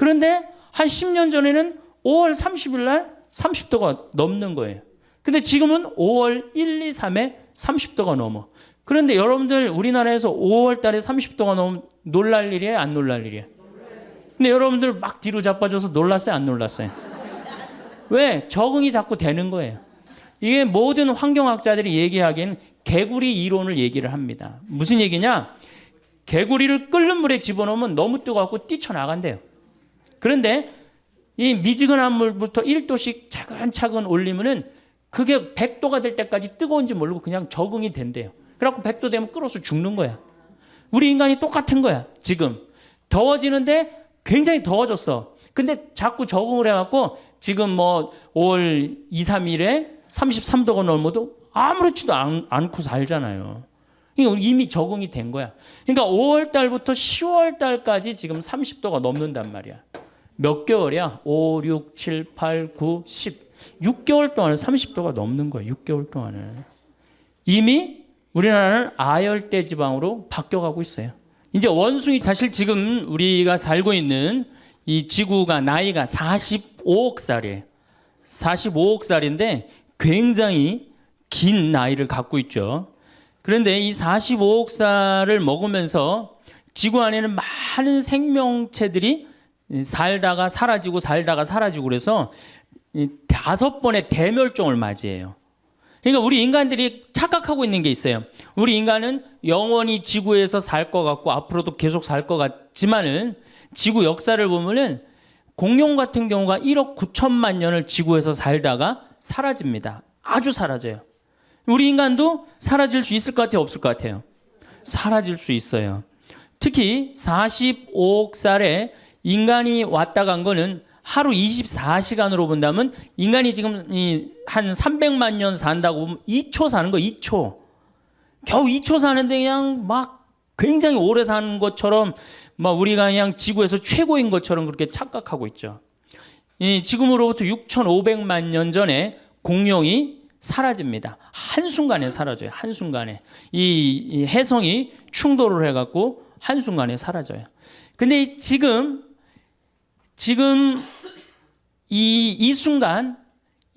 그런데 한 10년 전에는 5월 30일 날 30도가 넘는 거예요. 근데 지금은 5월 1, 2, 3에 30도가 넘어. 그런데 여러분들 우리나라에서 5월 달에 30도가 넘으면 놀랄 일이에요? 안 놀랄 일이에요? 근데 여러분들 막 뒤로 자빠져서 놀랐어요? 안 놀랐어요? 왜? 적응이 자꾸 되는 거예요. 이게 모든 환경학자들이 얘기하기엔 개구리 이론을 얘기를 합니다. 무슨 얘기냐? 개구리를 끓는 물에 집어넣으면 너무 뜨거워서 뛰쳐나간대요. 그런데 이 미지근한 물부터 1도씩 차근차근 올리면은 그게 100도가 될 때까지 뜨거운지 모르고 그냥 적응이 된대요. 그래갖고 100도 되면 끓어서 죽는 거야. 우리 인간이 똑같은 거야. 지금 더워지는데 굉장히 더워졌어. 근데 자꾸 적응을 해갖고 지금 뭐 5월 2, 3일에 33도가 넘어도 아무렇지도 않고 살잖아요. 그러니까 이미 적응이 된 거야. 그러니까 5월 달부터 10월 달까지 지금 30도가 넘는단 말이야. 몇 개월이야? 5, 6, 7, 8, 9, 10. 6개월 동안에 30도가 넘는 거야. 6개월 동안에. 이미 우리나라는 아열대 지방으로 바뀌어가고 있어요. 이제 원숭이 사실 지금 우리가 살고 있는 이 지구가 나이가 45억 살이에요. 45억 살인데 굉장히 긴 나이를 갖고 있죠. 그런데 이 45억 살을 먹으면서 지구 안에는 많은 생명체들이 살다가 사라지고 살다가 사라지고 그래서 5번의 대멸종을 맞이해요. 그러니까 우리 인간들이 착각하고 있는 게 있어요. 우리 인간은 영원히 지구에서 살 것 같고 앞으로도 계속 살 것 같지만은 지구 역사를 보면은 공룡 같은 경우가 1억 9천만 년을 지구에서 살다가 사라집니다. 아주 사라져요. 우리 인간도 사라질 수 있을 것 같아요? 없을 것 같아요? 사라질 수 있어요. 특히 45억 살에 인간이 왔다 간 거는 하루 24시간으로 본다면 인간이 지금 한 300만 년 산다고 보면 2초 사는 거 2초. 겨우 2초 사는데 그냥 막 굉장히 오래 사는 것처럼 막 우리가 그냥 지구에서 최고인 것처럼 그렇게 착각하고 있죠. 지금으로부터 6,500만 년 전에 공룡이 사라집니다. 한순간에 사라져요. 한순간에. 이 해성이 충돌을 해갖고 한순간에 사라져요. 근데 지금 이 순간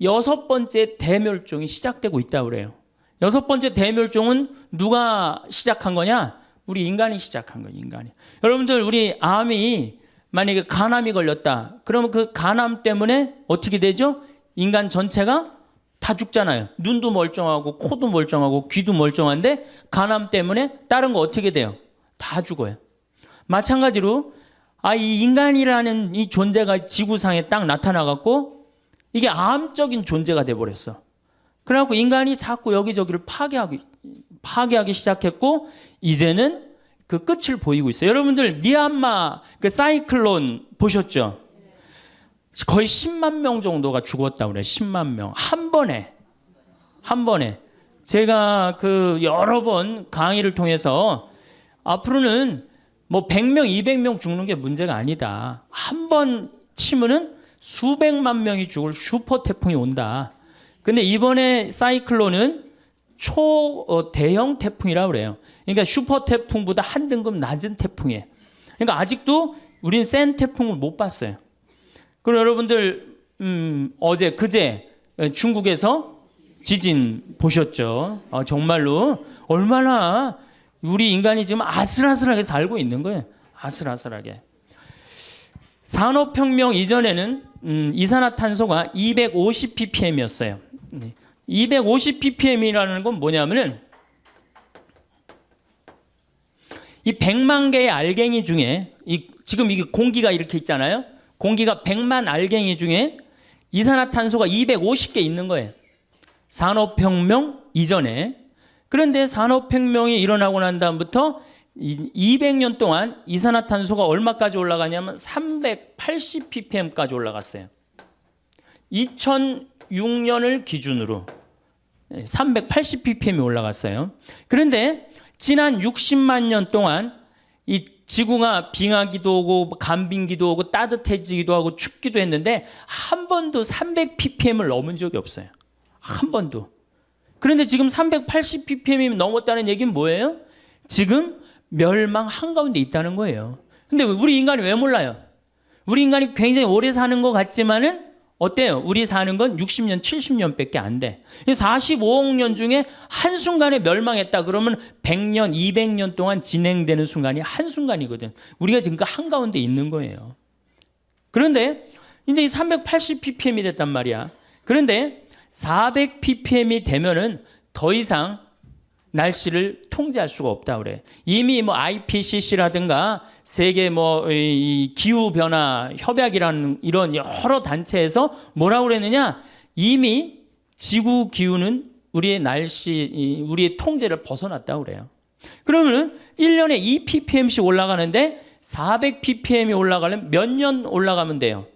6번째 대멸종이 시작되고 있다고 그래요. 6번째 대멸종은 누가 시작한 거냐? 우리 인간이 시작한 거예요. 인간이. 여러분들 우리 암이 만약에 간암이 걸렸다. 그러면 그 간암 때문에 어떻게 되죠? 인간 전체가 다 죽잖아요. 눈도 멀쩡하고 코도 멀쩡하고 귀도 멀쩡한데 간암 때문에 다른 거 어떻게 돼요? 다 죽어요. 마찬가지로 이 인간이라는 이 존재가 지구상에 딱 나타나갖고 이게 암적인 존재가 돼버렸어. 그래갖고 인간이 자꾸 여기저기를 파괴하기 시작했고 이제는 그 끝을 보이고 있어요. 여러분들 미얀마 그 사이클론 보셨죠? 거의 10만 명 정도가 죽었다고 그래요. 10만 명. 한 번에. 제가 그 여러 번 강의를 통해서 앞으로는 뭐 100명, 200명 죽는 게 문제가 아니다. 한 번 치면은 수백만 명이 죽을 슈퍼 태풍이 온다. 근데 이번에 사이클론은 대형 태풍이라고 그래요. 그러니까 슈퍼 태풍보다 한 등급 낮은 태풍이에요. 그러니까 아직도 우린 센 태풍을 못 봤어요. 그리고 여러분들 그제 중국에서 지진 보셨죠? 정말로 얼마나 우리 인간이 지금 아슬아슬하게 살고 있는 거예요. 아슬아슬하게. 산업혁명 이전에는 이산화탄소가 250 ppm이었어요. 250 ppm이라는 건 뭐냐면은 이 100만 개의 알갱이 중에 지금 이게 공기가 이렇게 있잖아요. 공기가 100만 알갱이 중에 이산화탄소가 250개 있는 거예요. 산업혁명 이전에. 그런데 산업혁명이 일어나고 난 다음부터 200년 동안 이산화탄소가 얼마까지 올라가냐면 380 ppm까지 올라갔어요. 2006년을 기준으로 380 ppm이 올라갔어요. 그런데 지난 60만 년 동안 이 지구가 빙하기도 오고 간빙기도 오고 따뜻해지기도 하고 춥기도 했는데 한 번도 300 ppm을 넘은 적이 없어요. 한 번도. 그런데 지금 380 ppm이 넘었다는 얘기는 뭐예요? 지금 멸망 한가운데 있다는 거예요. 근데 우리 인간이 왜 몰라요? 우리 인간이 굉장히 오래 사는 것 같지만은 어때요? 우리 사는 건 60년, 70년밖에 안 돼. 45억 년 중에 한순간에 멸망했다 그러면 100년, 200년 동안 진행되는 순간이 한순간이거든. 우리가 지금 그 한가운데 있는 거예요. 그런데 이제 이 380ppm이 됐단 말이야. 그런데 400ppm이 되면은 더 이상 날씨를 통제할 수가 없다 그래. 이미 뭐 IPCC라든가 세계 이 기후 변화 협약이라는 이런 여러 단체에서 뭐라고 그랬느냐? 이미 지구 기후는 우리의 우리의 통제를 벗어났다고 그래요. 그러면은 1년에 2ppm씩 올라가는데 400ppm이 올라가려면 몇 년 올라가면 돼요?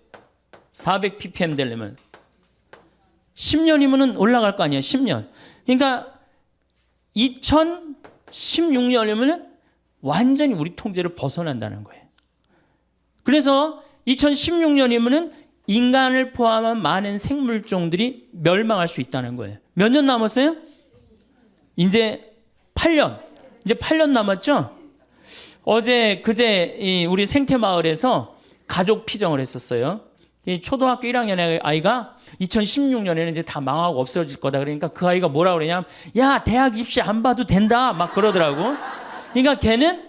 400ppm 되려면 10년이면은 올라갈 거 아니야. 10년. 그러니까 2016년이면 완전히 우리 통제를 벗어난다는 거예요. 그래서 2016년이면 인간을 포함한 많은 생물종들이 멸망할 수 있다는 거예요. 몇 년 남았어요? 이제 8년. 이제 8년 남았죠? 그제 우리 생태마을에서 가족 피정을 했었어요. 초등학교 1학년의 아이가 2016년에는 이제 다 망하고 없어질 거다. 그러니까 그 아이가 뭐라 그러냐면, 야, 대학 입시 안 봐도 된다. 막 그러더라고. 그러니까 걔는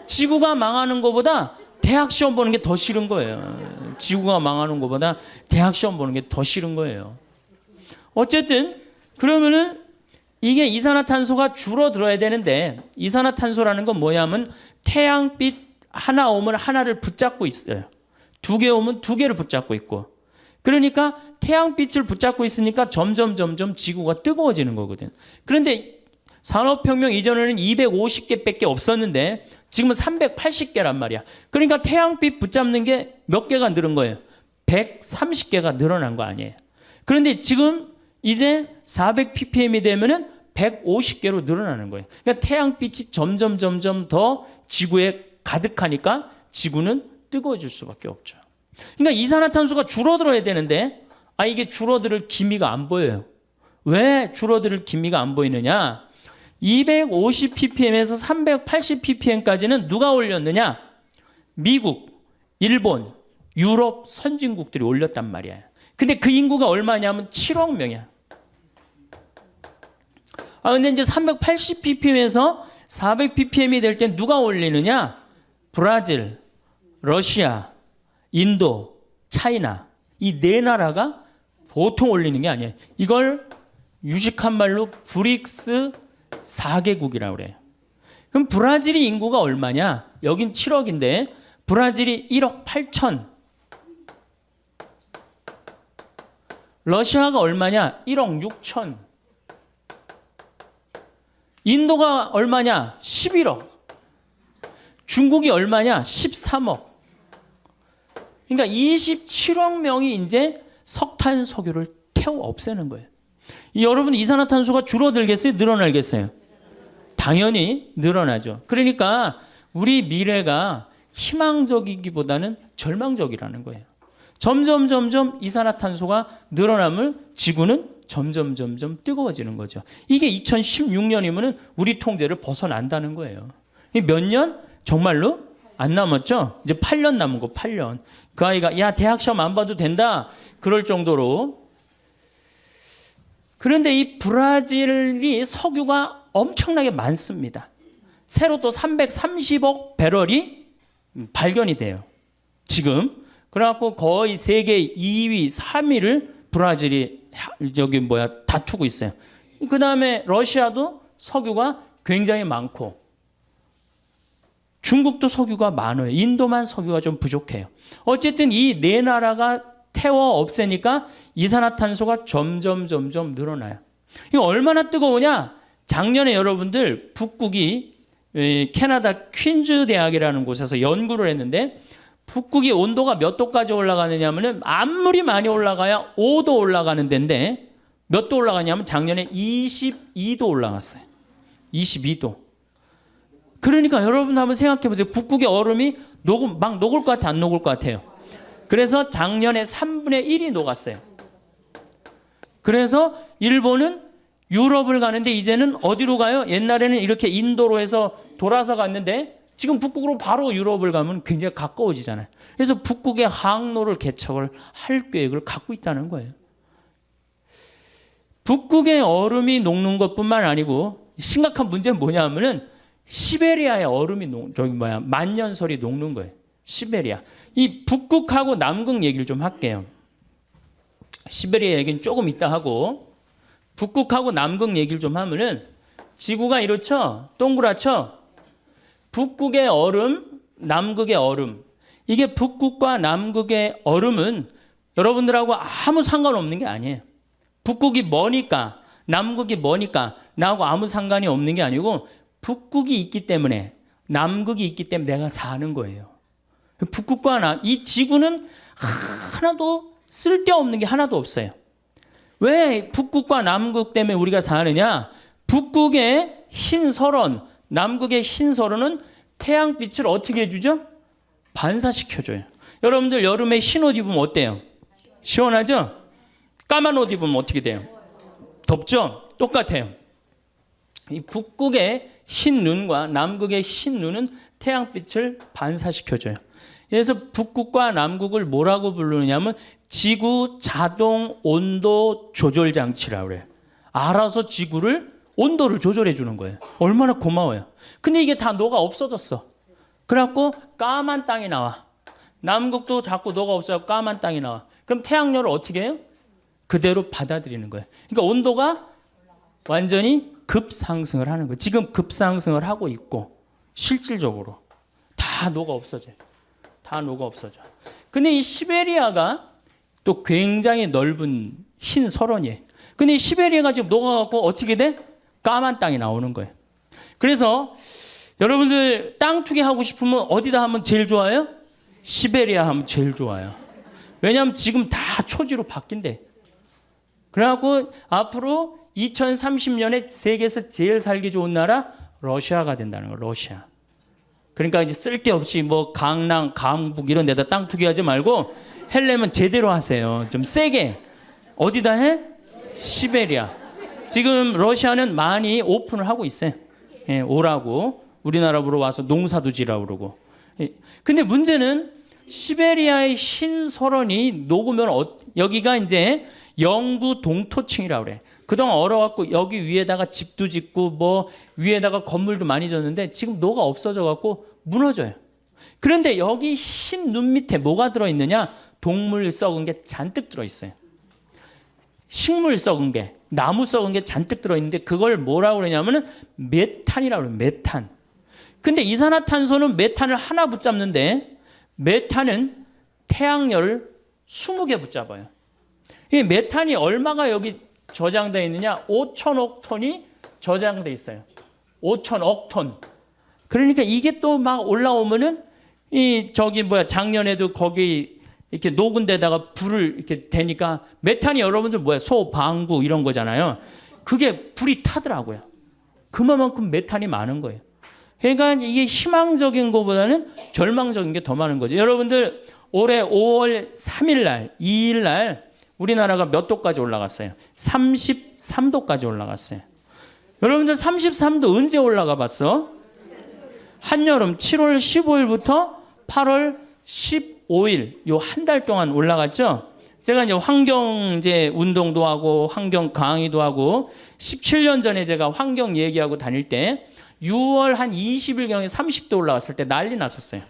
지구가 망하는 것보다 대학 시험 보는 게 더 싫은 거예요. 지구가 망하는 것보다 대학 시험 보는 게 더 싫은 거예요. 어쨌든 그러면은 이게 이산화탄소가 줄어들어야 되는데, 이산화탄소라는 건 뭐냐면 태양빛 하나 오면 하나를 붙잡고 있어요. 2개 오면 2개를 붙잡고 있고. 그러니까 태양빛을 붙잡고 있으니까 점점 지구가 뜨거워지는 거거든. 그런데 산업혁명 이전에는 250개밖에 없었는데 지금은 380개란 말이야. 그러니까 태양빛 붙잡는 게 몇 개가 늘은 거예요? 130개가 늘어난 거 아니에요. 그런데 지금 이제 400ppm이 되면은 150개로 늘어나는 거예요. 그러니까 태양빛이 점점 더 지구에 가득하니까 지구는 뜨거워질 수밖에 없죠. 그러니까 이산화탄소가 줄어들어야 되는데 이게 줄어들 기미가 안 보여요. 왜 줄어들 기미가 안 보이느냐? 250ppm에서 380ppm까지는 누가 올렸느냐? 미국, 일본, 유럽 선진국들이 올렸단 말이야. 근데 그 인구가 얼마냐면 7억 명이야. 근데 이제 380ppm에서 400ppm이 될 때 누가 올리느냐? 브라질, 러시아, 인도, 차이나, 이 네 나라가 보통 올리는 게 아니에요. 이걸 유식한 말로 브릭스 4개국이라고 그래요. 그럼 브라질이 인구가 얼마냐? 여긴 7억인데 브라질이 1억 8천. 러시아가 얼마냐? 1억 6천. 인도가 얼마냐? 11억. 중국이 얼마냐? 13억. 그러니까 27억 명이 이제 석탄, 석유를 태워 없애는 거예요. 여러분, 이산화탄소가 줄어들겠어요? 늘어나겠어요? 당연히 늘어나죠. 그러니까 우리 미래가 희망적이기보다는 절망적이라는 거예요. 점점 이산화탄소가 늘어나면 지구는 점점 뜨거워지는 거죠. 이게 2016년이면 우리 통제를 벗어난다는 거예요. 몇 년? 정말로 안 남았죠? 이제 8년 남은 거, 8년. 그 아이가, 야, 대학 시험 안 봐도 된다. 그럴 정도로. 그런데 이 브라질이 석유가 엄청나게 많습니다. 새로 또 330억 배럴이 발견이 돼요. 지금. 그래갖고 거의 세계 2위, 3위를 브라질이 다투고 있어요. 그 다음에 러시아도 석유가 굉장히 많고, 중국도 석유가 많아요. 인도만 석유가 좀 부족해요. 어쨌든 이 네 나라가 태워 없애니까 이산화탄소가 점점 늘어나요. 이거 얼마나 뜨거우냐? 작년에 여러분들 북극이 캐나다 퀸즈 대학이라는 곳에서 연구를 했는데 북극의 온도가 몇 도까지 올라가느냐면은 아무리 많이 올라가야 5도 올라가는 데인데 몇 도 올라가냐면 작년에 22도 올라갔어요. 22도. 그러니까 여러분 한번 생각해 보세요. 북극의 얼음이 막 녹을 것 같아, 안 녹을 것 같아요? 그래서 작년에 3분의 1이 녹았어요. 그래서 일본은 유럽을 가는데 이제는 어디로 가요? 옛날에는 이렇게 인도로 해서 돌아서 갔는데 지금 북극으로 바로 유럽을 가면 굉장히 가까워지잖아요. 그래서 북극의 항로를 개척을 할 계획을 갖고 있다는 거예요. 북극의 얼음이 녹는 것뿐만 아니고 심각한 문제는 뭐냐면은 시베리아의 얼음이 만년설이 녹는 거예요. 시베리아. 이 북극하고 남극 얘기를 좀 할게요. 시베리아 얘기는 조금 이따 하고 북극하고 남극 얘기를 좀 하면은 지구가 이렇죠? 동그랗죠? 북극의 얼음, 남극의 얼음. 이게 북극과 남극의 얼음은 여러분들하고 아무 상관없는 게 아니에요. 북극이 머니까 남극이 머니까 나하고 아무 상관이 없는 게 아니고 북극이 있기 때문에 남극이 있기 때문에 내가 사는 거예요. 북극과 이 지구는 하나도 쓸데없는 게 하나도 없어요. 왜 북극과 남극 때문에 우리가 사느냐? 북극의 흰 설원, 남극의 흰 설원은 태양빛을 어떻게 해주죠? 반사시켜줘요. 여러분들 여름에 흰 옷 입으면 어때요? 시원하죠? 까만 옷 입으면 어떻게 돼요? 덥죠? 똑같아요. 이 북극의 흰 눈과 남극의 흰 눈은 태양빛을 반사시켜줘요. 그래서 북극과 남극을 뭐라고 부르느냐면 지구 자동 온도 조절 장치라고 그래요. 알아서 지구를 온도를 조절해 주는 거예요. 얼마나 고마워요. 근데 이게 다 녹아 없어졌어. 그래갖고 까만 땅이 나와. 남극도 자꾸 녹아 없어서 까만 땅이 나와. 그럼 태양열을 어떻게 해요? 그대로 받아들이는 거예요. 그러니까 온도가 완전히 급상승을 하는 거예요. 지금 급상승을 하고 있고 실질적으로 다 녹아 없어져요. 다 녹아 없어져. 근데 이 시베리아가 또 굉장히 넓은 흰 설원이에요. 근데 이 시베리아가 지금 녹아갖고 어떻게 돼? 까만 땅이 나오는 거예요. 그래서 여러분들 땅 투기 하고 싶으면 어디다 하면 제일 좋아요? 시베리아 하면 제일 좋아요. 왜냐하면 지금 다 초지로 바뀐대. 그래갖고 앞으로 2030년에 세계에서 제일 살기 좋은 나라 러시아가 된다는 거예요. 러시아. 그러니까 이제 쓸데없이 뭐 강남, 강북 이런 데다 땅 투기하지 말고 헬려면 제대로 하세요. 좀 세게. 어디다 해? 시베리아. 지금 러시아는 많이 오픈을 하고 있어요. 예, 오라고. 우리나라 보러 와서 농사도 지라고 그러고. 예. 근데 문제는 시베리아의 흰 설원이 녹으면 여기가 이제 영구 동토층이라고 그래. 그동안 얼어갖고 여기 위에다가 집도 짓고 뭐 위에다가 건물도 많이 졌는데 지금 녹아 없어져갖고 무너져요. 그런데 여기 흰 눈 밑에 뭐가 들어있느냐? 동물 썩은 게 잔뜩 들어있어요. 식물 썩은 게, 나무 썩은 게 잔뜩 들어있는데 그걸 뭐라고 그러냐면은 메탄이라고 그래요. 메탄. 근데 이산화탄소는 메탄을 하나 붙잡는데 메탄은 태양열을 20개 붙잡아요. 이 메탄이 얼마가 여기 저장되어 있느냐? 5천억 톤이 저장되어 있어요. 5천억 톤. 그러니까 이게 또 막 올라오면은 작년에도 거기 이렇게 녹은 데다가 불을 이렇게 대니까 메탄이 여러분들 소, 방구 이런 거잖아요. 그게 불이 타더라고요. 그만큼 메탄이 많은 거예요. 그러니까 이게 희망적인 것보다는 절망적인 게 더 많은 거죠. 여러분들 올해 5월 3일 날, 2일 날 우리나라가 몇 도까지 올라갔어요? 33도까지 올라갔어요. 여러분들 33도 언제 올라가 봤어? 한여름 7월 15일부터 8월 15일 요 한 달 동안 올라갔죠. 제가 이제 환경 운동도 하고 환경 강의도 하고 17년 전에 제가 환경 얘기하고 다닐 때 6월 한 20일경에 30도 올라갔을 때 난리 났었어요.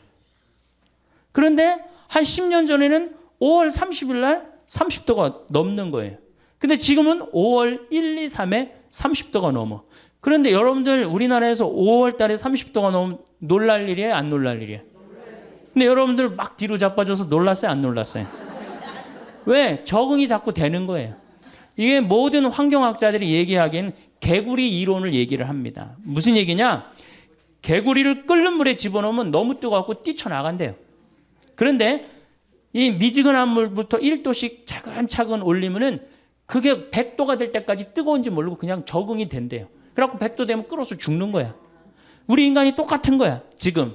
그런데 한 10년 전에는 5월 30일 날 30도가 넘는 거예요. 근데 지금은 5월 1, 2, 3에 30도가 넘어. 그런데 여러분들 우리나라에서 5월 달에 30도가 넘으면 놀랄 일이에요? 안 놀랄 일이에요? 근데 여러분들 막 뒤로 자빠져서 놀랐어요? 안 놀랐어요? 왜? 적응이 자꾸 되는 거예요. 이게 모든 환경학자들이 얘기하기엔 개구리 이론을 얘기를 합니다. 무슨 얘기냐? 개구리를 끓는 물에 집어넣으면 너무 뜨거워서 뛰쳐나간대요. 그런데 이 미지근한 물부터 1도씩 차근차근 올리면은 그게 100도가 될 때까지 뜨거운지 모르고 그냥 적응이 된대요. 그래갖고 100도 되면 끓어서 죽는 거야. 우리 인간이 똑같은 거야. 지금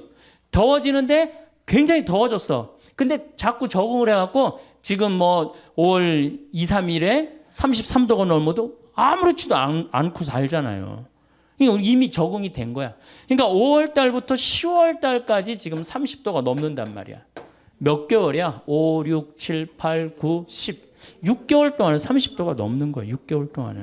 더워지는데 굉장히 더워졌어. 근데 자꾸 적응을 해갖고 지금 5월 2, 3일에 33도가 넘어도 아무렇지도 않고 살잖아요. 이미 적응이 된 거야. 그러니까 5월 달부터 10월 달까지 지금 30도가 넘는단 말이야. 몇 개월이야? 5, 6, 7, 8, 9, 10. 6개월 동안에 30도가 넘는 거야. 6개월 동안에.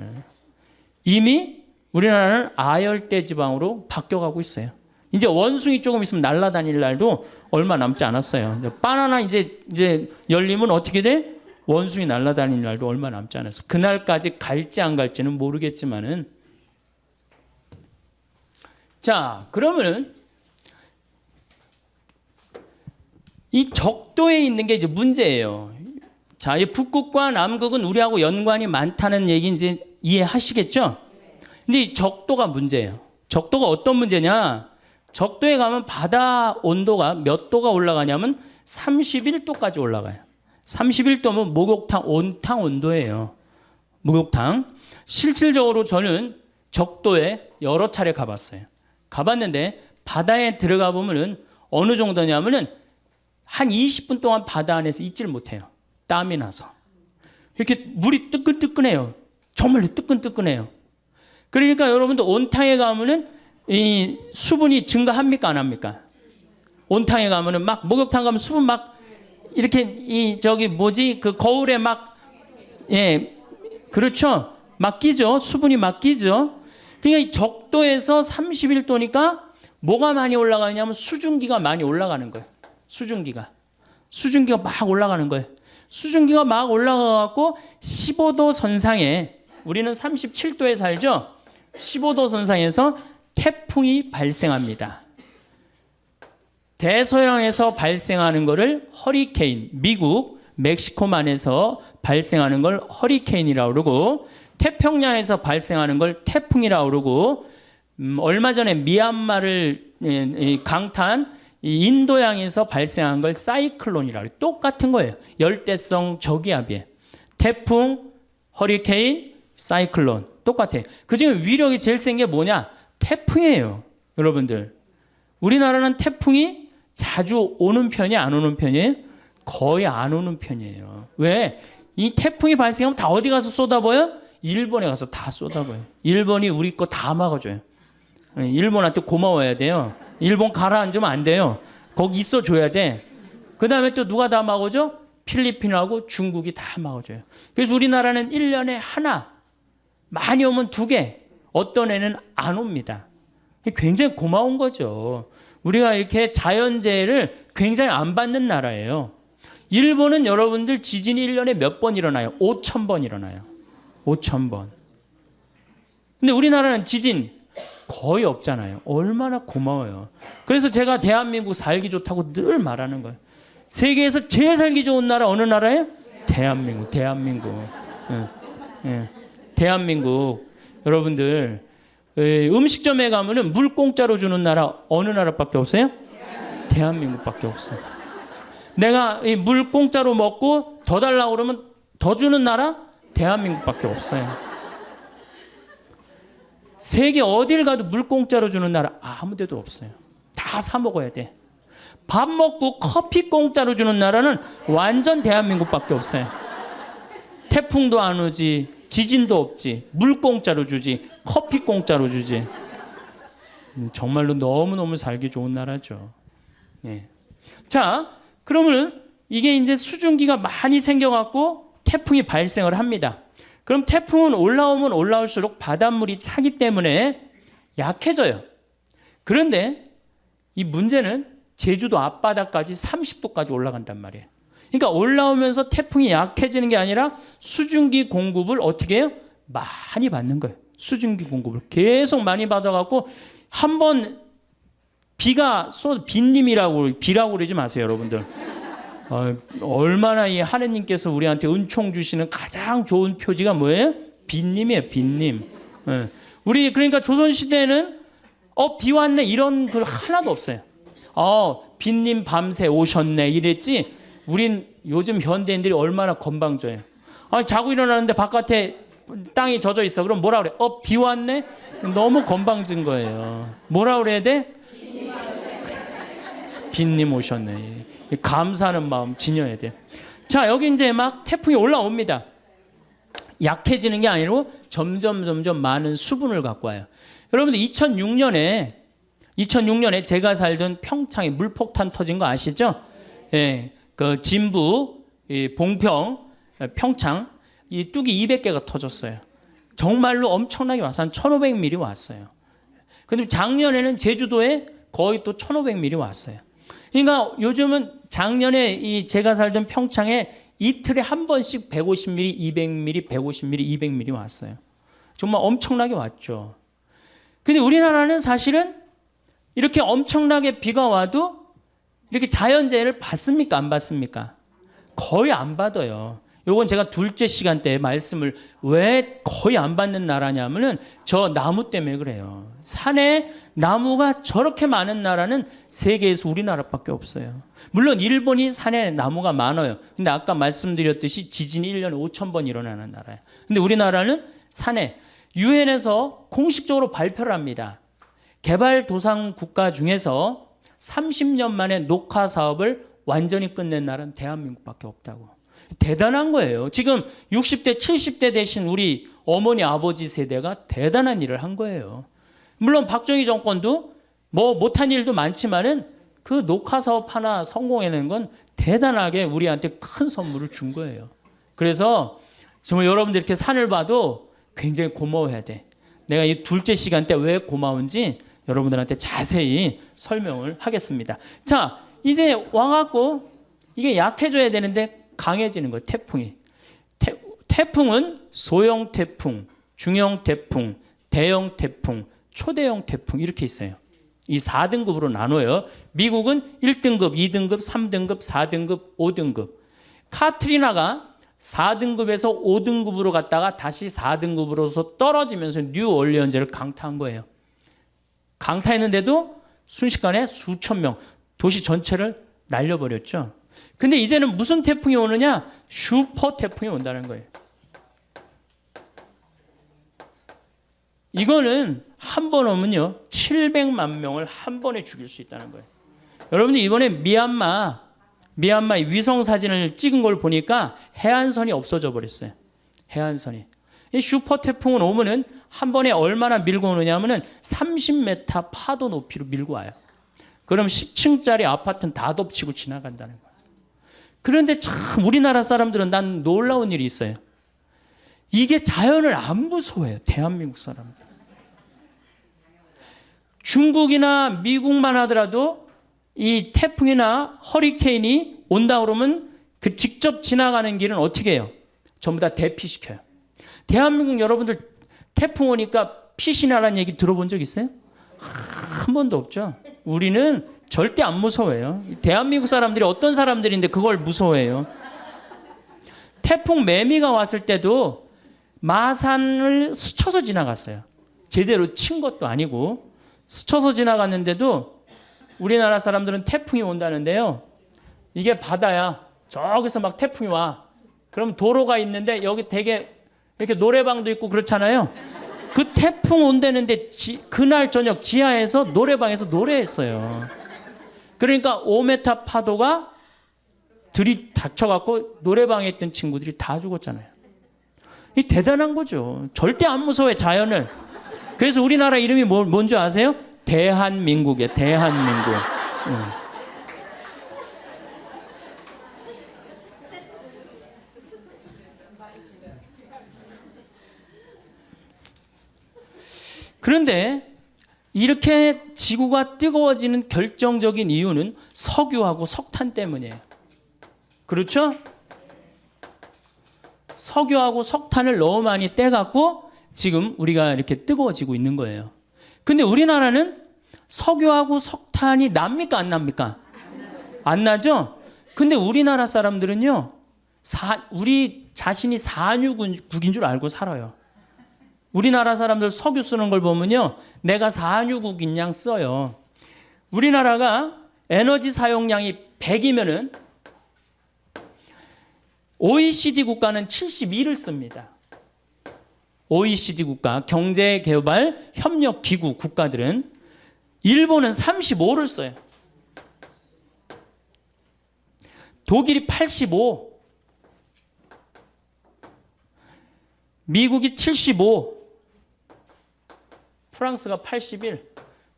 이미 우리나라는 아열대 지방으로 바뀌어가고 있어요. 이제 원숭이 조금 있으면 날아다닐 날도 얼마 남지 않았어요. 바나나 이제 열리면 어떻게 돼? 원숭이 날아다닐 날도 얼마 남지 않았어. 그날까지 갈지 안 갈지는 모르겠지만은. 자, 그러면은 이 적도에 있는 게 이제 문제예요. 자, 이 북극과 남극은 우리하고 연관이 많다는 얘기 이제 이해하시겠죠? 근데 이 적도가 문제예요. 적도가 어떤 문제냐? 적도에 가면 바다 온도가 몇 도가 올라가냐면 31도까지 올라가요. 31도면 목욕탕 온탕 온도예요. 목욕탕. 실질적으로 저는 적도에 여러 차례 가봤어요. 가봤는데 바다에 들어가 보면은 어느 정도냐면은 한 20분 동안 바다 안에서 있질 못해요. 땀이 나서. 이렇게 물이 뜨끈뜨끈해요. 정말로 뜨끈뜨끈해요. 그러니까 여러분도 온탕에 가면은 이 수분이 증가합니까? 안 합니까? 온탕에 가면은 막 목욕탕 가면 수분 막 이렇게 그 거울에 막 그렇죠. 막 끼죠. 수분이 막 끼죠. 그러니까 이 적도에서 31도니까 뭐가 많이 올라가냐면 수증기가 많이 올라가는 거예요. 수증기가 막 올라가는 거예요. 수증기가 막 올라가갖고 15도 선상에 우리는 37도에 살죠. 15도 선상에서 태풍이 발생합니다. 대서양에서 발생하는 것을 허리케인, 미국, 멕시코만에서 발생하는 걸 허리케인이라고 그러고 태평양에서 발생하는 걸 태풍이라고 그러고 얼마 전에 미얀마를 강타한 인도양에서 발생한 걸 사이클론이라고 해요. 똑같은 거예요. 열대성 저기압이에요. 태풍, 허리케인, 사이클론 똑같아요. 그중에 위력이 제일 센 게 뭐냐? 태풍이에요. 여러분들. 우리나라는 태풍이 자주 오는 편이 안 오는 편이에요? 거의 안 오는 편이에요. 왜? 이 태풍이 발생하면 다 어디 가서 쏟아부어요? 일본에 가서 다 쏟아부어요. 일본이 우리 거 다 막아줘요. 일본한테 고마워야 돼요. 일본 가라앉으면 안 돼요. 거기 있어줘야 돼. 그 다음에 또 누가 다 막아줘? 필리핀하고 중국이 다 막아줘요. 그래서 우리나라는 1년에 하나, 많이 오면 2개, 어떤 애는 안 옵니다. 굉장히 고마운 거죠. 우리가 이렇게 자연재해를 굉장히 안 받는 나라예요. 일본은 여러분들 지진이 1년에 몇 번 일어나요? 5,000번 일어나요. 5,000번. 근데 우리나라는 지진 거의 없잖아요. 얼마나 고마워요. 그래서 제가 대한민국 살기 좋다고 늘 말하는 거예요. 세계에서 제일 살기 좋은 나라 어느 나라예요? 대한민국. 대한민국. 여러분들 음식점에 가면은 물 공짜로 주는 나라 어느 나라밖에 없어요? 대한민국밖에 없어요. 내가 이 물 공짜로 먹고 더 달라고 그러면 더 주는 나라? 대한민국밖에 없어요. 세계 어딜 가도 물 공짜로 주는 나라 아무 데도 없어요. 다 사 먹어야 돼. 밥 먹고 커피 공짜로 주는 나라는 완전 대한민국밖에 없어요. 태풍도 안 오지, 지진도 없지, 물 공짜로 주지, 커피 공짜로 주지. 정말로 너무너무 살기 좋은 나라죠. 예. 자, 그러면 이게 이제 수증기가 많이 생겨갖고 태풍이 발생을 합니다. 그럼 태풍은 올라오면 올라올수록 바닷물이 차기 때문에 약해져요. 그런데 이 문제는 제주도 앞바다까지 30도까지 올라간단 말이에요. 그러니까 올라오면서 태풍이 약해지는 게 아니라 수증기 공급을 어떻게 해요? 많이 받는 거예요. 수증기 공급을 계속 많이 받아갖고 한번 비가 빈님이라고 비라고 그러지 마세요, 여러분들. 얼마나 이 하느님께서 우리한테 은총 주시는 가장 좋은 표지가 뭐예요? 빈님이에요, 빈님. 예. 우리 그러니까 조선 시대에는 비 왔네 이런 글 하나도 없어요. 빈님 밤새 오셨네 이랬지. 우린 요즘 현대인들이 얼마나 건방져요. 자고 일어나는데 바깥에 땅이 젖어 있어. 그럼 뭐라 그래? 비 왔네? 너무 건방진 거예요. 뭐라 그래야 돼? 빈님 오셨네. 감사하는 마음 지녀야 돼. 자, 여기 이제 막 태풍이 올라옵니다. 약해지는 게 아니고 점점 많은 수분을 갖고 와요. 여러분들 2006년에 제가 살던 평창에 물폭탄 터진 거 아시죠? 예, 그 진부, 봉평, 평창 이 뚝이 200개가 터졌어요. 정말로 엄청나게 와서 한 1,500mm 왔어요. 근데 작년에는 제주도에 거의 또 1,500mm 왔어요. 그러니까 요즘은 작년에 이 제가 살던 평창에 이틀에 한 번씩 150mm, 200mm, 150mm, 200mm 왔어요. 정말 엄청나게 왔죠. 근데 우리나라는 사실은 이렇게 엄청나게 비가 와도 이렇게 자연재해를 받습니까? 안 받습니까? 거의 안 받아요. 요건 제가 둘째 시간 때 말씀을 왜 거의 안 받는 나라냐면은 저 나무 때문에 그래요. 산에 나무가 저렇게 많은 나라는 세계에서 우리나라밖에 없어요. 물론 일본이 산에 나무가 많아요. 근데 아까 말씀드렸듯이 지진이 1년에 5,000번 일어나는 나라예요. 근데 우리나라는 산에 유엔에서 공식적으로 발표를 합니다. 개발도상 국가 중에서 30년 만에 녹화 사업을 완전히 끝낸 나라는 대한민국밖에 없다고. 대단한 거예요. 지금 60대, 70대 되신 우리 어머니, 아버지 세대가 대단한 일을 한 거예요. 물론 박정희 정권도 뭐 못한 일도 많지만은 그 녹화 사업 하나 성공해낸 건 대단하게 우리한테 큰 선물을 준 거예요. 그래서 정말 여러분들 이렇게 산을 봐도 굉장히 고마워해야 돼. 내가 이 둘째 시간 때 왜 고마운지 여러분들한테 자세히 설명을 하겠습니다. 자, 이제 와갖고 이게 약해져야 되는데 강해지는 거예요. 태풍이. 태풍은 소형 태풍, 중형 태풍, 대형 태풍, 초대형 태풍 이렇게 있어요. 이 4등급으로 나눠요. 미국은 1등급, 2등급, 3등급, 4등급, 5등급. 카트리나가 4등급에서 5등급으로 갔다가 다시 4등급으로서 떨어지면서 뉴올리언즈를 강타한 거예요. 강타했는데도 순식간에 수천 명, 도시 전체를 날려버렸죠. 근데 이제는 무슨 태풍이 오느냐? 슈퍼 태풍이 온다는 거예요. 이거는 한 번 오면요 700만 명을 한 번에 죽일 수 있다는 거예요. 여러분들 이번에 미얀마 위성 사진을 찍은 걸 보니까 해안선이 없어져 버렸어요. 해안선이. 이 슈퍼 태풍은 오면은 한 번에 얼마나 밀고 오느냐면은 30m 파도 높이로 밀고 와요. 그럼 10층짜리 아파트는 다 덮치고 지나간다는 거예요. 그런데 참 우리나라 사람들은 난 놀라운 일이 있어요. 이게 자연을 안 무서워해요. 대한민국 사람들. 중국이나 미국만 하더라도 이 태풍이나 허리케인이 온다 그러면 그 직접 지나가는 길은 어떻게 해요? 전부 다 대피시켜요. 대한민국 여러분들 태풍 오니까 피신하라는 얘기 들어본 적 있어요? 한 번도 없죠. 우리는 절대 안 무서워해요. 대한민국 사람들이 어떤 사람들인데 그걸 무서워해요. 태풍 매미가 왔을 때도 마산을 스쳐서 지나갔어요. 제대로 친 것도 아니고 스쳐서 지나갔는데도 우리나라 사람들은 태풍이 온다는데요. 이게 바다야. 저기서 막 태풍이 와. 그럼 도로가 있는데 여기 되게 이렇게 노래방도 있고 그렇잖아요. 그 태풍 온다는데 그날 저녁 지하에서 노래방에서 노래했어요. 그러니까 5m 파도가 들이닥쳐갖고 노래방에 있던 친구들이 다 죽었잖아요. 이 대단한 거죠. 절대 안 무서워해 자연을. 그래서 우리나라 이름이 뭔지 아세요? 대한민국이에요. 대한민국. 그런데 이렇게 지구가 뜨거워지는 결정적인 이유는 석유하고 석탄 때문이에요. 그렇죠? 석유하고 석탄을 너무 많이 떼갖고 지금 우리가 이렇게 뜨거워지고 있는 거예요. 근데 우리나라는 석유하고 석탄이 납니까? 안 납니까? 안 나죠? 근데 우리나라 사람들은요, 우리 자신이 산유국인 줄 알고 살아요. 우리나라 사람들 석유 쓰는 걸 보면요, 내가 산유국인 양 써요. 우리나라가 에너지 사용량이 100이면은 OECD 국가는 72를 씁니다. OECD 국가, 경제개발협력기구 국가들은 일본은 35를 써요. 독일이 85, 미국이 75, 프랑스가 81,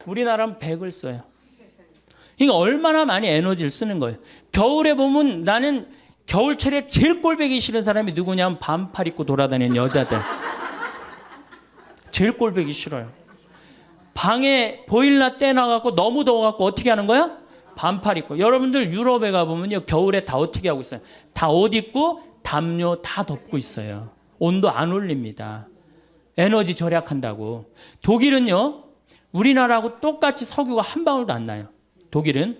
우리나라는 100을 써요. 그러니까 얼마나 많이 에너지를 쓰는 거예요. 겨울에 보면 나는 겨울철에 제일 꼴보기 싫은 사람이 누구냐면 반팔 입고 돌아다니는 여자들. 제일 꼴보기 싫어요. 방에 보일러 떼놔갖고 너무 더워갖고 어떻게 하는 거야? 반팔 입고. 여러분들 유럽에 가보면요, 겨울에 다 어떻게 하고 있어요? 다 옷 입고 담요 다 덮고 있어요. 온도 안 올립니다. 에너지 절약한다고. 독일은요, 우리나라하고 똑같이 석유가 한 방울도 안 나요. 독일은.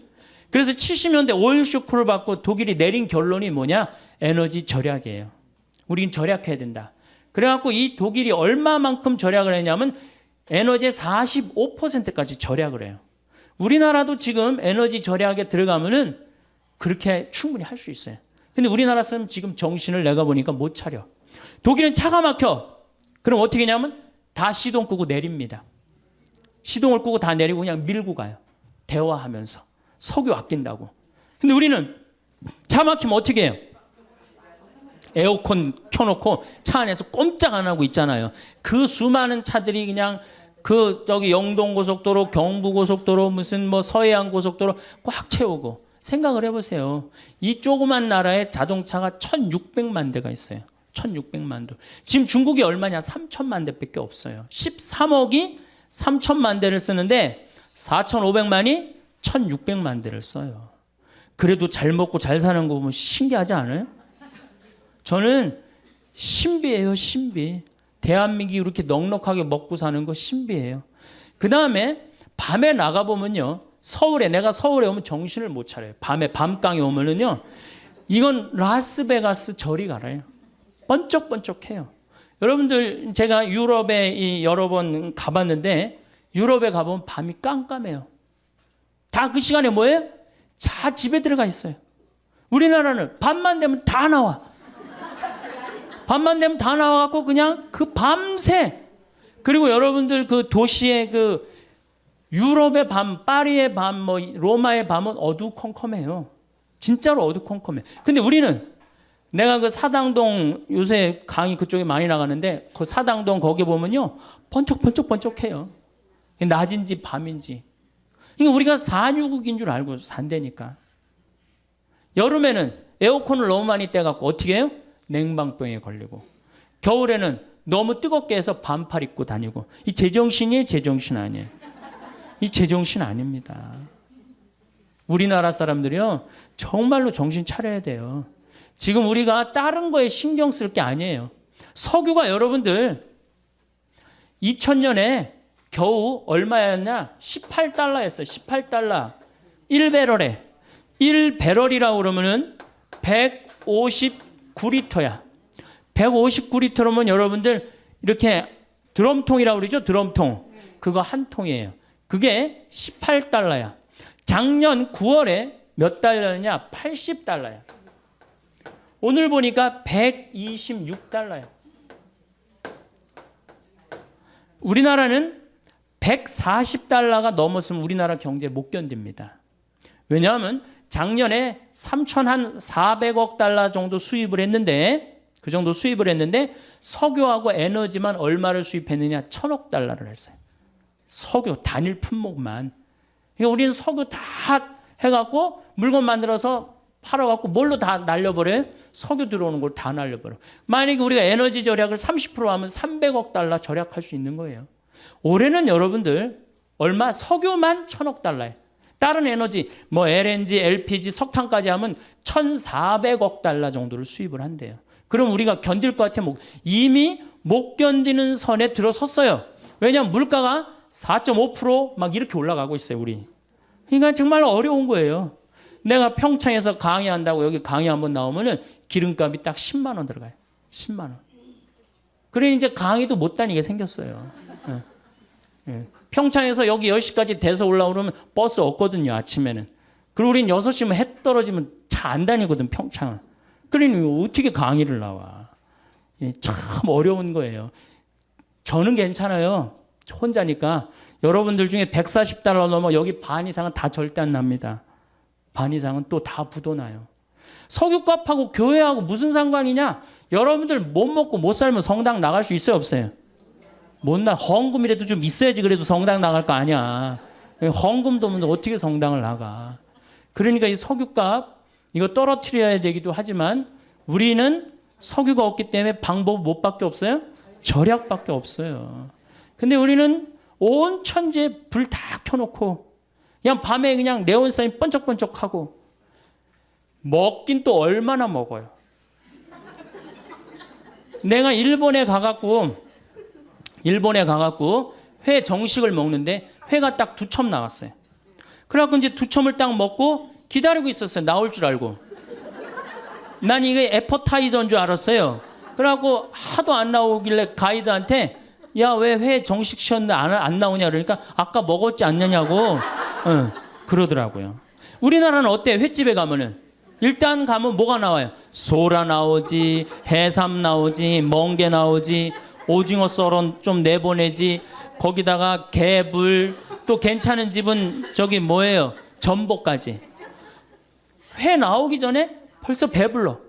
그래서 70년대 오일 쇼크를 받고 독일이 내린 결론이 뭐냐? 에너지 절약이에요. 우린 절약해야 된다. 그래갖고 이 독일이 얼마만큼 절약을 했냐면 에너지의 45%까지 절약을 해요. 우리나라도 지금 에너지 절약에 들어가면은 그렇게 충분히 할 수 있어요. 근데 우리나라 사람 지금 정신을 내가 보니까 못 차려. 독일은 차가 막혀. 그럼 어떻게 하냐면 다 시동 끄고 내립니다. 시동을 끄고 다 내리고 그냥 밀고 가요. 대화하면서. 석유 아낀다고. 근데 우리는 차 막히면 어떻게 해요? 에어컨 켜놓고 차 안에서 꼼짝 안 하고 있잖아요. 그 수많은 차들이 그냥 저기 영동고속도로, 경부고속도로, 무슨 뭐 서해안고속도로 꽉 채우고. 생각을 해보세요. 이 조그만 나라에 자동차가 1600만 대가 있어요. 1600만 대. 지금 중국이 얼마냐? 3000만 대밖에 없어요. 13억이 3000만 대를 쓰는데 4500만이 1600만 대를 써요. 그래도 잘 먹고 잘 사는 거 보면 신기하지 않아요? 저는 신비해요, 신비. 대한민국이 이렇게 넉넉하게 먹고 사는 거 신비해요. 그 다음에 밤에 나가보면요. 내가 서울에 오면 정신을 못 차려요. 밤에 밤강에 오면은요. 이건 라스베가스 저리 가라요. 번쩍번쩍해요. 여러분들 제가 유럽에 여러 번 가봤는데 유럽에 가보면 밤이 깜깜해요. 다 그 시간에 뭐예요? 다 집에 들어가 있어요. 우리나라는 밤만 되면 다 나와. 밤만 되면 다 나와갖고 그냥 그 밤새. 그리고 여러분들 그 도시의 그 유럽의 밤, 파리의 밤, 뭐 로마의 밤은 어두컴컴해요. 진짜로 어두컴컴해. 근데 우리는 내가 그 사당동 요새 강의 그쪽에 많이 나가는데 그 사당동 거기 보면요 번쩍번쩍번쩍해요. 낮인지 밤인지. 그러니까 우리가 산유국인 줄 알고 산다니까. 여름에는 에어컨을 너무 많이 떼갖고 어떻게 해요? 냉방병에 걸리고. 겨울에는 너무 뜨겁게 해서 반팔 입고 다니고. 이 제정신이에요? 제정신 아니에요? 이 제정신 아닙니다. 우리나라 사람들이요 정말로 정신 차려야 돼요. 지금 우리가 다른 거에 신경 쓸 게 아니에요. 석유가 여러분들 2000년에 겨우 얼마였냐? 18달러였어요. 18달러. 1배럴에. 1배럴이라고 그러면은 159리터야. 159리터면 여러분들 이렇게 드럼통이라고 그러죠? 드럼통. 그거 한 통이에요. 그게 18달러야. 작년 9월에 몇 달러냐? 80달러야. 오늘 보니까 126달러야. 우리나라는 140달러가 넘었으면 우리나라 경제 못 견딥니다. 왜냐하면 작년에 3,400억 달러 정도 수입을 했는데 그 정도 수입을 했는데 석유하고 에너지만 얼마를 수입했느냐? 1,000억 달러를 했어요. 석유 단일 품목만. 그러니까 우리는 석유 다 해갖고 물건 만들어서 팔아갖고 뭘로 다 날려버려요? 석유 들어오는 걸 다 날려버려. 만약에 우리가 에너지 절약을 30% 하면 300억 달러 절약할 수 있는 거예요. 올해는 여러분들 얼마? 석유만 1,000억 달러예요. 다른 에너지 뭐 LNG, LPG, 석탄까지 하면 1,400억 달러 정도를 수입을 한대요. 그럼 우리가 견딜 것 같아요? 이미 못 견디는 선에 들어섰어요. 왜냐하면 물가가 4.5% 이렇게 올라가고 있어요, 우리. 그러니까 정말 어려운 거예요. 내가 평창에서 강의한다고 여기 강의 한번 나오면은 기름값이 딱 10만 원 들어가요. 10만 원. 그래 이제 강의도 못 다니게 생겼어요. 예. 예. 평창에서 여기 10시까지 돼서 올라오면 버스 없거든요, 아침에는. 그리고 우린 6시면 해 떨어지면 차 안 다니거든, 평창은. 그러니 어떻게 강의를 나와. 예, 참 어려운 거예요. 저는 괜찮아요. 혼자니까. 여러분들 중에 140달러 넘어 여기 반 이상은 다 절대 안 납니다. 반 이상은 또 다 부도나요. 석유값하고 교회하고 무슨 상관이냐? 여러분들 못 먹고 못 살면 성당 나갈 수 있어요, 없어요? 못나 헌금이라도 좀 있어야지 그래도 성당 나갈 거 아니야. 헌금도 없는데 어떻게 성당을 나가. 그러니까 이 석유값 이거 떨어뜨려야 되기도 하지만 우리는 석유가 없기 때문에 방법 뭐밖에 없어요? 절약밖에 없어요. 근데 우리는 온 천지에 불 다 켜놓고 그냥 밤에 그냥 네온사인 번쩍번쩍하고 먹긴 또 얼마나 먹어요. 내가 일본에 가갖고 회 정식을 먹는데 회가 딱 2첩 나왔어요. 그래갖고 이제 2첩을 딱 먹고 기다리고 있었어요. 나올 줄 알고. 난 이게 애퍼타이저인 줄 알았어요. 그래갖고 하도 안 나오길래 가이드한테 야, 왜 회 정식 시켰는데 안 나오냐 그러니까 아까 먹었지 않느냐고 그러더라고요. 우리나라는 어때요? 횟집에 가면은 일단 가면 뭐가 나와요? 소라 나오지, 해삼 나오지, 멍게 나오지, 오징어 썰어 좀 내보내지, 거기다가 개불, 또 괜찮은 집은 저기 뭐예요? 전복까지. 회 나오기 전에 벌써 배불러.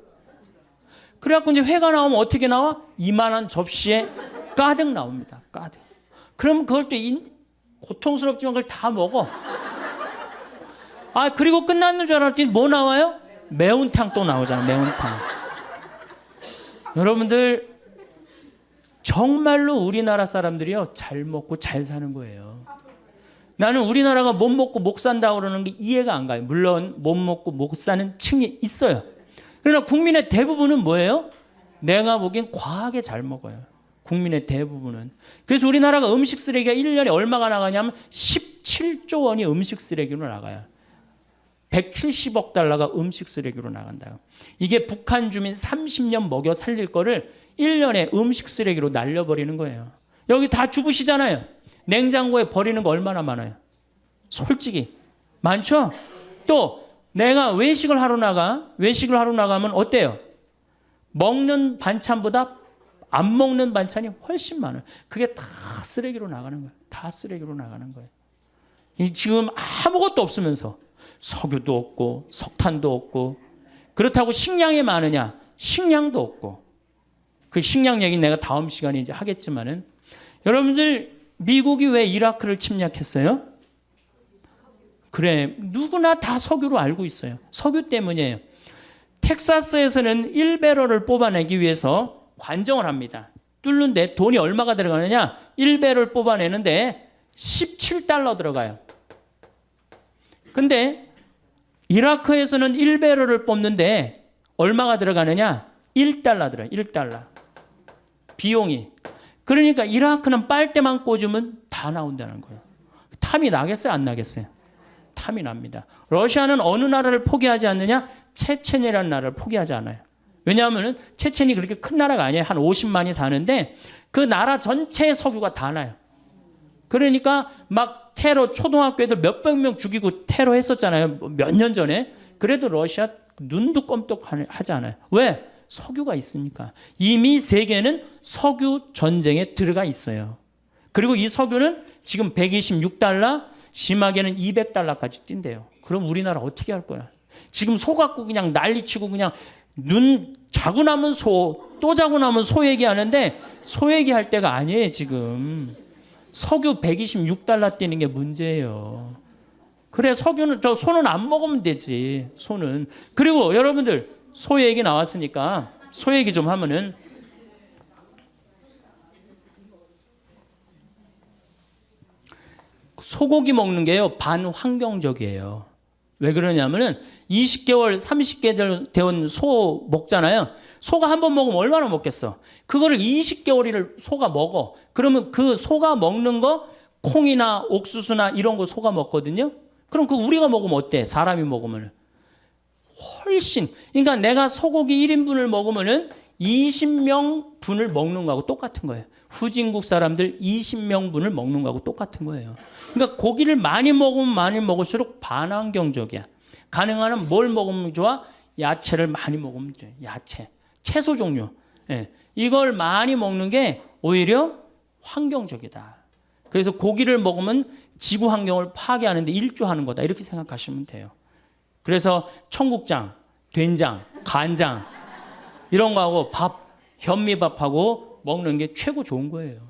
그래갖고 이제 회가 나오면 어떻게 나와? 이만한 접시에 가득 나옵니다. 가득. 그럼 그걸 또 고통스럽지만 그걸 다 먹어. 아, 그리고 끝났는 줄 알았더니 뭐 나와요? 매운탕 또 나오잖아. 매운탕. 여러분들 정말로 우리나라 사람들이요 잘 먹고 잘 사는 거예요. 나는 우리나라가 못 먹고 못 산다고 그러는 게 이해가 안 가요. 물론 못 먹고 못 사는 층이 있어요. 그러나 국민의 대부분은 뭐예요? 내가 보기엔 과하게 잘 먹어요. 국민의 대부분은. 그래서 우리나라가 음식 쓰레기가 1년에 얼마가 나가냐면 17조 원이 음식 쓰레기로 나가요. 170억 달러가 음식 쓰레기로 나간다. 이게 북한 주민 30년 먹여 살릴 거를 1년에 음식 쓰레기로 날려버리는 거예요. 여기 다 주부시잖아요. 냉장고에 버리는 거 얼마나 많아요. 솔직히 많죠? 또 내가 외식을 하러 나가면 어때요? 먹는 반찬보다 안 먹는 반찬이 훨씬 많아요. 그게 다 쓰레기로 나가는 거예요. 다 쓰레기로 나가는 거예요. 지금 아무것도 없으면서 석유도 없고 석탄도 없고 그렇다고 식량이 많으냐? 식량도 없고. 그 식량 얘기는 내가 다음 시간에 이제 하겠지만은 여러분들 미국이 왜 이라크를 침략했어요? 그래, 누구나 다 석유로 알고 있어요. 석유 때문이에요. 텍사스에서는 1배럴을 뽑아내기 위해서 관정을 합니다. 뚫는데 돈이 얼마가 들어가느냐? 1배럴 뽑아내는데 $17 들어가요. 근데 이라크에서는 1배럴을 뽑는데 얼마가 들어가느냐? $1 들어요. $1. 비용이. 그러니까 이라크는 빨대만 꽂으면 다 나온다는 거예요. 탐이 나겠어요? 안 나겠어요? 탐이 납니다. 러시아는 어느 나라를 포기하지 않느냐? 체첸이라는 나라를 포기하지 않아요. 왜냐하면 체첸이 그렇게 큰 나라가 아니에요. 한 50만이 사는데 그 나라 전체의 석유가 다 나요. 그러니까 막 테러, 초등학교 애들 몇백 명 죽이고 테러 했었잖아요. 몇 년 전에. 그래도 러시아 눈도 껌떡하지 않아요. 왜? 석유가 있으니까. 이미 세계는 석유 전쟁에 들어가 있어요. 그리고 이 석유는 지금 $126, 심하게는 $200까지 뛴대요. 그럼 우리나라 어떻게 할 거야? 지금 소 갖고 그냥 난리치고 그냥 눈 자고 나면 소, 또 자고 나면 소 얘기하는데 소 얘기할 때가 아니에요, 지금. 석유 $126 뛰는 게 문제예요. 그래, 석유는, 소는 안 먹으면 되지, 소는. 그리고 여러분들, 소 얘기 나왔으니까 소 얘기 좀 하면은 소고기 먹는 게요, 반환경적이에요. 왜 그러냐면은 20개월, 30개월 된 소 먹잖아요. 소가 한 번 먹으면 얼마나 먹겠어? 그거를 20개월을 소가 먹어. 그러면 그 소가 먹는 거 콩이나 옥수수나 이런 거 소가 먹거든요. 그럼 그 우리가 먹으면 어때? 사람이 먹으면 훨씬. 그러니까 내가 소고기 1인분을 먹으면은 20명 분을 먹는 거하고 똑같은 거예요. 후진국 사람들 20명분을 먹는 거하고 똑같은 거예요. 그러니까 고기를 많이 먹으면 많이 먹을수록 반환경적이야. 가능한 한 뭘 먹으면 좋아? 야채를 많이 먹으면 좋아요. 야채, 채소 종류. 예. 이걸 많이 먹는 게 오히려 환경적이다. 그래서 고기를 먹으면 지구 환경을 파괴하는데 일조하는 거다. 이렇게 생각하시면 돼요. 그래서 청국장, 된장, 간장 이런 거하고 밥, 현미밥하고 먹는 게 최고 좋은 거예요.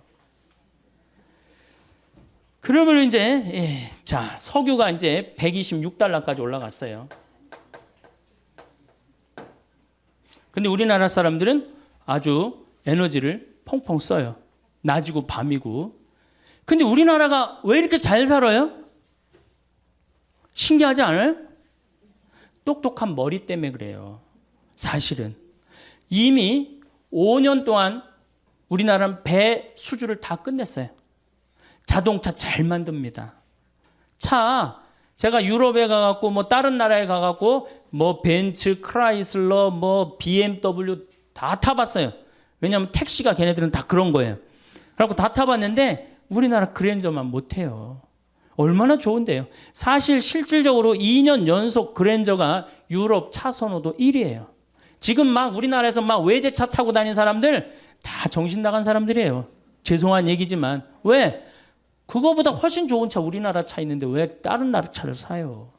그러면 이제 자, 석유가 이제 126달러까지 올라갔어요. 근데 우리나라 사람들은 아주 에너지를 펑펑 써요. 낮이고 밤이고. 근데 우리나라가 왜 이렇게 잘 살아요? 신기하지 않아요? 똑똑한 머리 때문에 그래요. 사실은 이미 5년 동안 우리나라는 배 수주를 다 끝냈어요. 자동차 잘 만듭니다. 차 제가 유럽에 가갖고 뭐 다른 나라에 가갖고 뭐 벤츠, 크라이슬러, 뭐 BMW 다 타봤어요. 왜냐하면 택시가 걔네들은 다 그런 거예요. 그래갖고 다 타봤는데 우리나라 그랜저만 못해요. 얼마나 좋은데요. 사실 실질적으로 2년 연속 그랜저가 유럽 차 선호도 1위예요. 지금 막 우리나라에서 막 외제차 타고 다니는 사람들 다 정신 나간 사람들이에요. 죄송한 얘기지만 왜? 그거보다 훨씬 좋은 차 우리나라 차 있는데 왜 다른 나라 차를 사요?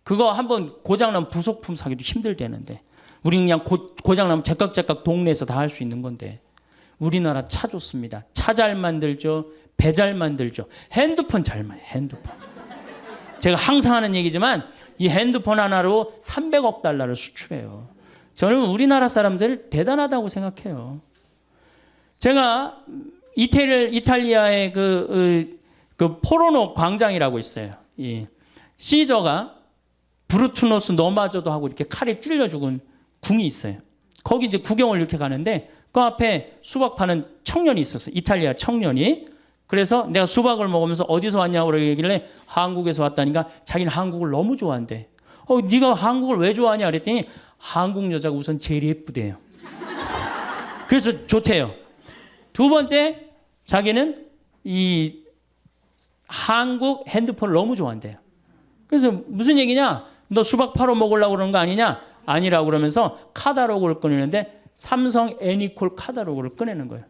그거 한번 고장나면 부속품 사기도 힘들대는데 우리 그냥 고장나면 제깍제깍 동네에서 다 할 수 있는 건데 우리나라 차 좋습니다. 차 잘 만들죠. 배 잘 만들죠. 핸드폰 잘 만들죠. 핸드폰. 제가 항상 하는 얘기지만 이 핸드폰 하나로 300억 달러를 수출해요. 저는 우리나라 사람들 대단하다고 생각해요. 제가 이탈리아의 그 포로노 광장이라고 있어요. 이 시저가 브루투노스 너마저도 하고 이렇게 칼에 찔려 죽은 궁이 있어요. 거기 이제 구경을 이렇게 가는데 그 앞에 수박 파는 청년이 있었어요. 이탈리아 청년이. 그래서 내가 수박을 먹으면서 어디서 왔냐고 그러길래 한국에서 왔다니까 자기는 한국을 너무 좋아한대. 네가 한국을 왜 좋아하냐 그랬더니 한국 여자가 우선 제일 예쁘대요. 그래서 좋대요. 두 번째 자기는 이 한국 핸드폰을 너무 좋아한대요. 그래서 무슨 얘기냐? 너 수박 파러 먹으려고 그러는 거 아니냐? 아니라고 그러면서 카탈로그를 꺼내는데 삼성 애니콜 카탈로그를 꺼내는 거예요.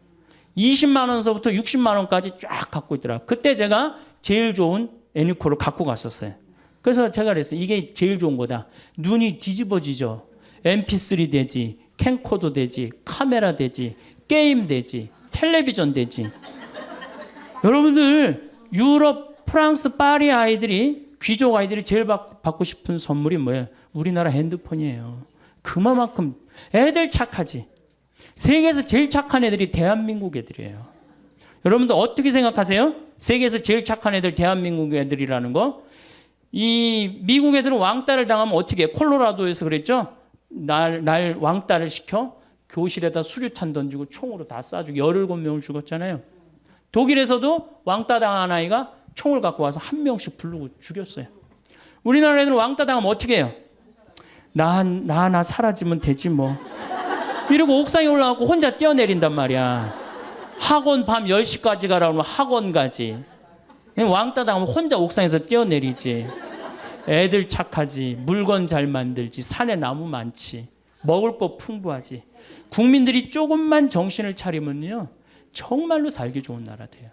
20만 원서부터 60만 원까지 쫙 갖고 있더라. 그때 제가 제일 좋은 애니콜을 갖고 갔었어요. 그래서 제가 그랬어요. 이게 제일 좋은 거다. 눈이 뒤집어지죠. MP3 되지, 캠코더 되지, 카메라 되지, 게임 되지, 텔레비전 되지. 여러분들 유럽, 프랑스, 파리 아이들이 귀족 아이들이 제일 받고 싶은 선물이 뭐예요? 우리나라 핸드폰이에요. 그만큼 애들 착하지. 세계에서 제일 착한 애들이 대한민국 애들이에요. 여러분들 어떻게 생각하세요? 세계에서 제일 착한 애들 대한민국 애들이라는 거? 이 미국 애들은 왕따를 당하면 어떻게 해? 콜로라도에서 그랬죠? 날 왕따를 시켜 교실에다 수류탄 던지고 총으로 다 쏴주고 17명을 죽었잖아요. 독일에서도 왕따 당한 아이가 총을 갖고 와서 한 명씩 부르고 죽였어요. 우리나라 애들은 왕따 당하면 어떻게 해요? 나 사라지면 되지 뭐. 이러고 옥상에 올라가고 혼자 뛰어내린단 말이야. 학원 밤 10시까지 가라고 하면 학원 가지. 왕따 당하면 혼자 옥상에서 뛰어내리지. 애들 착하지. 물건 잘 만들지. 산에 나무 많지. 먹을 거 풍부하지. 국민들이 조금만 정신을 차리면요. 정말로 살기 좋은 나라 돼요.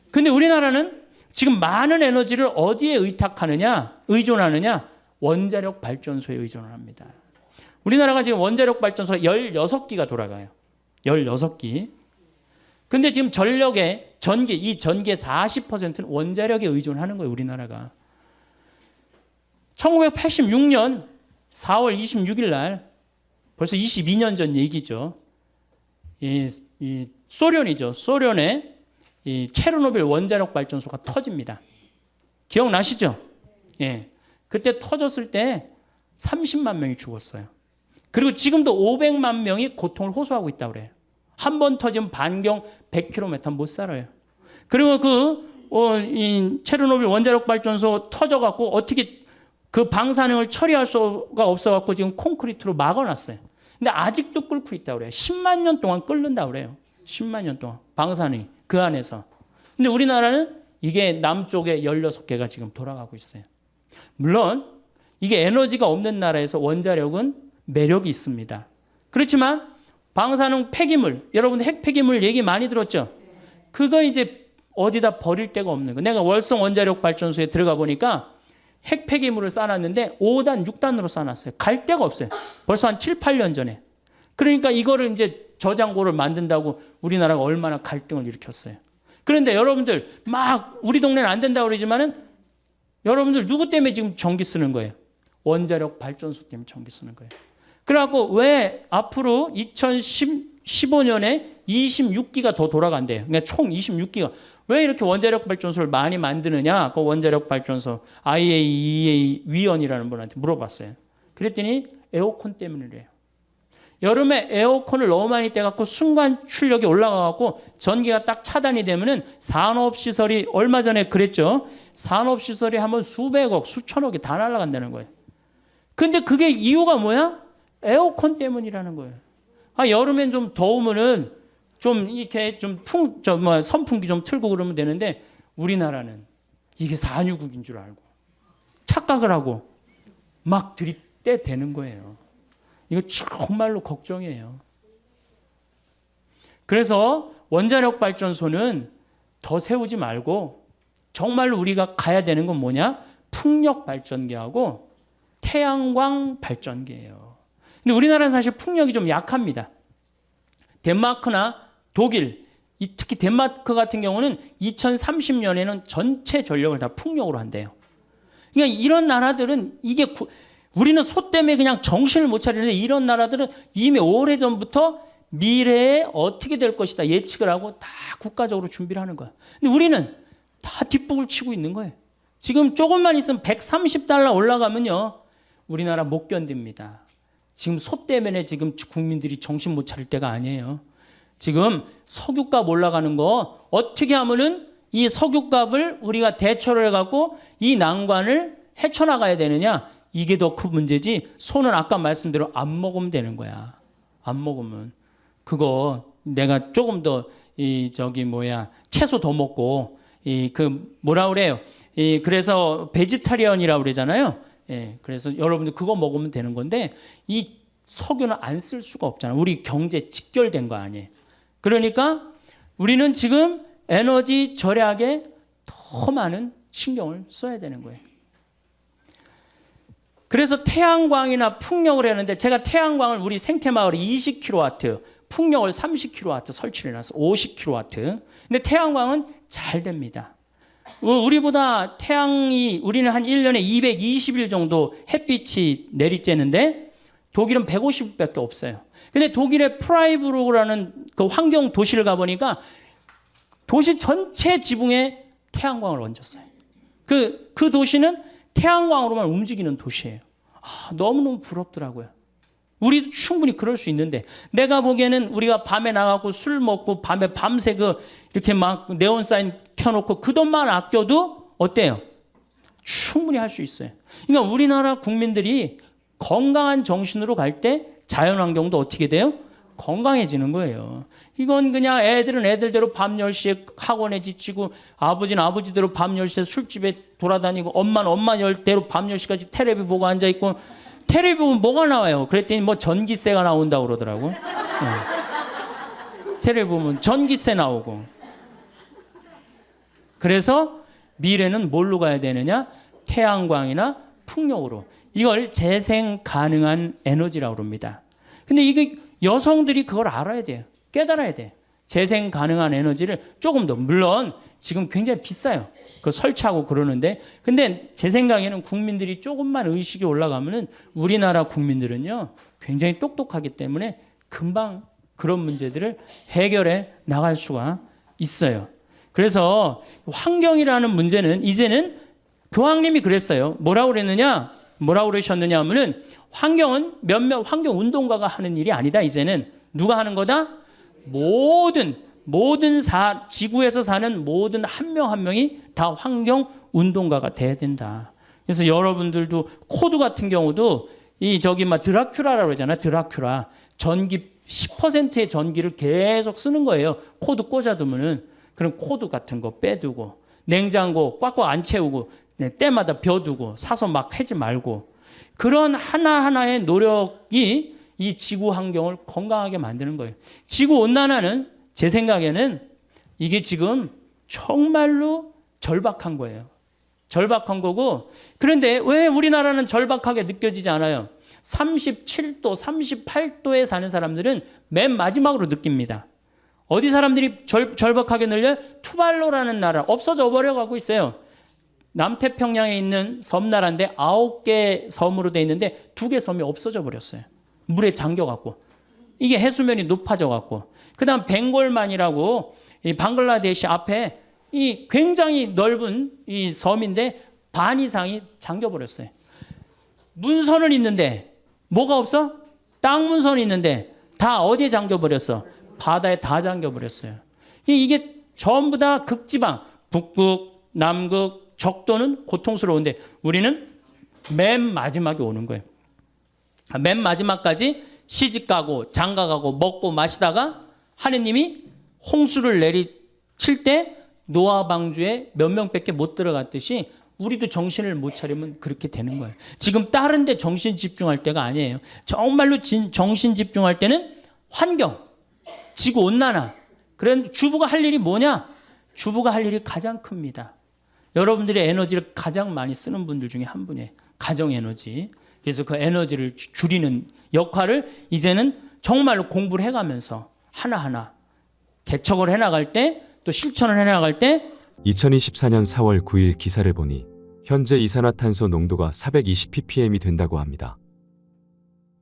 근데 우리나라는 지금 많은 에너지를 어디에 의존하느냐? 원자력 발전소에 의존을 합니다. 우리나라가 지금 원자력 발전소가 16기가 돌아가요. 16기. 근데 지금 이 전기의 40%는 원자력에 의존하는 거예요, 우리나라가. 1986년 4월 26일 날 벌써 22년 전 얘기죠. 이 소련이죠. 소련의 이 체르노빌 원자력 발전소가 터집니다. 기억나시죠? 예. 그때 터졌을 때 30만 명이 죽었어요. 그리고 지금도 500만 명이 고통을 호소하고 있다고 그래요. 한 번 터지면 반경 100km 못 살아요. 그리고 이 체르노빌 원자력 발전소 터져갖고 어떻게 그 방사능을 처리할 수가 없어갖고 지금 콘크리트로 막아놨어요. 근데 아직도 끓고 있다고 그래요. 10만 년 동안 끓는다고 그래요. 10만 년 동안 방사능이 그 안에서. 근데 우리나라는 이게 남쪽에 16개가 지금 돌아가고 있어요. 물론 이게 에너지가 없는 나라에서 원자력은 매력이 있습니다. 그렇지만 방사능 폐기물, 여러분 핵 폐기물 얘기 많이 들었죠? 그거 이제 어디다 버릴 데가 없는 거. 내가 월성 원자력 발전소에 들어가 보니까 핵 폐기물을 쌓아놨는데 5단, 6단으로 쌓아놨어요. 갈 데가 없어요. 벌써 한 7, 8년 전에. 그러니까 이거를 이제 저장고를 만든다고 우리나라가 얼마나 갈등을 일으켰어요. 그런데 여러분들 막 우리 동네는 안 된다고 그러지만은 여러분들 누구 때문에 지금 전기 쓰는 거예요? 원자력 발전소 때문에 전기 쓰는 거예요. 그래갖고 왜 앞으로 2015년에 26기가 더 돌아간대요. 그러니까 총 26기가. 왜 이렇게 원자력 발전소를 많이 만드느냐? 그 원자력 발전소 IAEA 위원이라는 분한테 물어봤어요. 그랬더니 에어컨 때문이래요. 여름에 에어컨을 너무 많이 떼갖고 순간 출력이 올라가갖고 전기가 딱 차단이 되면은 산업시설이 얼마 전에 그랬죠. 산업시설이 한번 수백억, 수천억이 다 날아간다는 거예요. 근데 그게 이유가 뭐야? 에어컨 때문이라는 거예요. 아, 여름엔 좀 더우면은 좀 이렇게 선풍기 좀 틀고 그러면 되는데 우리나라는 이게 산유국인 줄 알고 착각을 하고 막 들이대 대는 거예요. 이거 정말로 걱정이에요. 그래서 원자력 발전소는 더 세우지 말고 정말로 우리가 가야 되는 건 뭐냐? 풍력 발전기하고 태양광 발전기예요. 근데 우리나라는 사실 풍력이 좀 약합니다. 덴마크나 독일, 특히 덴마크 같은 경우는 2030년에는 전체 전력을 다 풍력으로 한대요. 그러니까 이런 나라들은 우리는 소 때문에 그냥 정신을 못 차리는데 이런 나라들은 이미 오래전부터 미래에 어떻게 될 것이다 예측을 하고 다 국가적으로 준비를 하는 거야. 근데 우리는 다 뒷북을 치고 있는 거예요. 지금 조금만 있으면 $130 올라가면요. 우리나라 못 견딥니다. 지금 소 때문에 지금 국민들이 정신 못 차릴 때가 아니에요. 지금 석유값 올라가는 거 어떻게 하면은 이 석유값을 우리가 대처를 해갖고 이 난관을 헤쳐나가야 되느냐. 이게 더 큰 문제지. 소는 아까 말씀대로 안 먹으면 되는 거야. 안 먹으면 그거 내가 조금 더 채소 더 먹고 뭐라 그래요? 그래서 베지타리언이라고 그러잖아요. 예, 그래서 여러분들 그거 먹으면 되는 건데 이 석유는 안 쓸 수가 없잖아. 우리 경제 직결된 거 아니에요. 그러니까 우리는 지금 에너지 절약에 더 많은 신경을 써야 되는 거예요. 그래서 태양광이나 풍력을 했는데 제가 태양광을 우리 생태마을에 20kW, 풍력을 30kW 설치를 해놨어. 50kW. 근데 태양광은 잘 됩니다. 우리보다 우리는 한 1년에 220일 정도 햇빛이 내리쬐는데 독일은 150일밖에 없어요. 근데 독일의 프라이부르크라는 그 환경 도시를 가보니까 도시 전체 지붕에 태양광을 얹었어요. 그 도시는 태양광으로만 움직이는 도시예요. 너무너무 부럽더라고요. 우리도 충분히 그럴 수 있는데 내가 보기에는 우리가 밤에 나가고 술 먹고 밤에 밤새 이렇게 막 네온사인 켜놓고 그 돈만 아껴도 어때요? 충분히 할 수 있어요. 그러니까 우리나라 국민들이 건강한 정신으로 갈 때 자연환경도 어떻게 돼요? 건강해지는 거예요. 이건 그냥 애들은 애들대로 밤 10시에 학원에 지치고 아버지는 아버지대로 밤 10시에 술집에 돌아다니고 엄마는 엄마대로 밤 10시까지 텔레비 보고 앉아있고 텔레비 보면 뭐가 나와요? 그랬더니 뭐 전기세가 나온다고 그러더라고. 텔레비 보면 전기세 나오고. 그래서 미래는 뭘로 가야 되느냐? 태양광이나 풍력으로. 이걸 재생 가능한 에너지라고 합니다. 근데 이게 여성들이 그걸 알아야 돼요. 깨달아야 돼. 재생 가능한 에너지를 조금 더, 물론 지금 굉장히 비싸요. 그 설치하고 그러는데, 근데 제 생각에는 국민들이 조금만 의식이 올라가면은 우리나라 국민들은요 굉장히 똑똑하기 때문에 금방 그런 문제들을 해결해 나갈 수가 있어요. 그래서 환경이라는 문제는 이제는 교황님이 그랬어요. 뭐라고 그러셨느냐 하면은 환경은 몇몇 환경 운동가가 하는 일이 아니다. 이제는 누가 하는 거다? 지구에서 사는 모든 한 명 한 명이 다 환경 운동가가 돼야 된다. 그래서 여러분들도 코드 같은 경우도 드라큘라라고 그러잖아요. 드라큘라. 전기 10%의 전기를 계속 쓰는 거예요. 코드 꽂아두면은. 그럼 코드 같은 거 빼두고 냉장고 꽉꽉 안 채우고 때마다 벼두고 사서 막 하지 말고 그런 하나하나의 노력이 이 지구 환경을 건강하게 만드는 거예요. 지구 온난화는 제 생각에는 이게 지금 정말로 절박한 거예요. 절박한 거고 그런데 왜 우리나라는 절박하게 느껴지지 않아요? 37도, 38도에 사는 사람들은 맨 마지막으로 느낍니다. 어디 사람들이 절박하게 늘려? 투발로라는 나라 없어져 버려가고 있어요. 남태평양에 있는 섬나라인데 9개 섬으로 돼 있는데 2개 섬이 없어져 버렸어요. 물에 잠겨갖고. 이게 해수면이 높아져갖고. 그 다음 벵골만이라고 이 방글라데시 앞에 이 굉장히 넓은 이 섬인데 반 이상이 잠겨버렸어요. 문선은 있는데 뭐가 없어? 땅 문선이 있는데 다 어디에 잠겨버렸어? 바다에 다 잠겨버렸어요. 이게 전부 다 극지방, 북극, 남극, 적도는 고통스러운데 우리는 맨 마지막에 오는 거예요. 맨 마지막까지 시집가고 장가가고 먹고 마시다가 하느님이 홍수를 내리칠 때 노아 방주에 몇 명밖에 못 들어갔듯이 우리도 정신을 못 차리면 그렇게 되는 거예요. 지금 다른 데 정신 집중할 때가 아니에요. 정말로 정신 집중할 때는 환경, 지구온난화. 그런 주부가 할 일이 뭐냐? 주부가 할 일이 가장 큽니다. 여러분들의 에너지를 가장 많이 쓰는 분들 중에 한 분이에요. 가정에너지. 그래서 그 에너지를 줄이는 역할을 이제는 정말로 공부를 해가면서 하나하나 개척을 해나갈 때 또 실천을 해나갈 때 2024년 4월 9일 기사를 보니 현재 이산화탄소 농도가 420ppm이 된다고 합니다.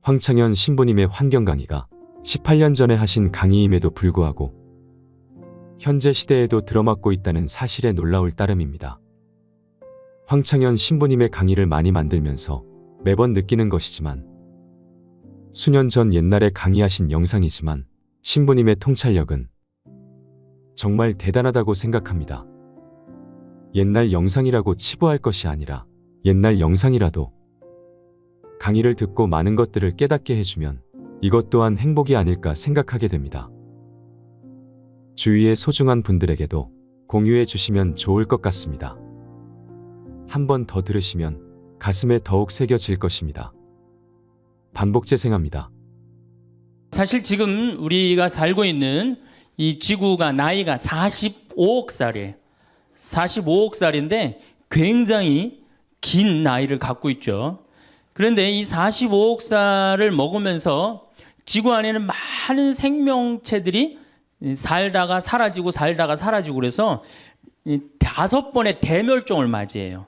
황창현 신부님의 환경 강의가 18년 전에 하신 강의임에도 불구하고 현재 시대에도 들어맞고 있다는 사실에 놀라울 따름입니다. 황창현 신부님의 강의를 많이 만들면서 매번 느끼는 것이지만 수년 전 옛날에 강의하신 영상이지만 신부님의 통찰력은 정말 대단하다고 생각합니다. 옛날 영상이라고 치부할 것이 아니라 옛날 영상이라도 강의를 듣고 많은 것들을 깨닫게 해주면 이것 또한 행복이 아닐까 생각하게 됩니다. 주위의 소중한 분들에게도 공유해 주시면 좋을 것 같습니다. 한 번 더 들으시면 가슴에 더욱 새겨질 것입니다. 반복 재생합니다. 사실 지금 우리가 살고 있는 이 지구가 나이가 45억 살이에요. 45억 살인데 굉장히 긴 나이를 갖고 있죠. 그런데 이 45억 살을 먹으면서 지구 안에는 많은 생명체들이 살다가 사라지고 살다가 사라지고 그래서 5번의 대멸종을 맞이해요.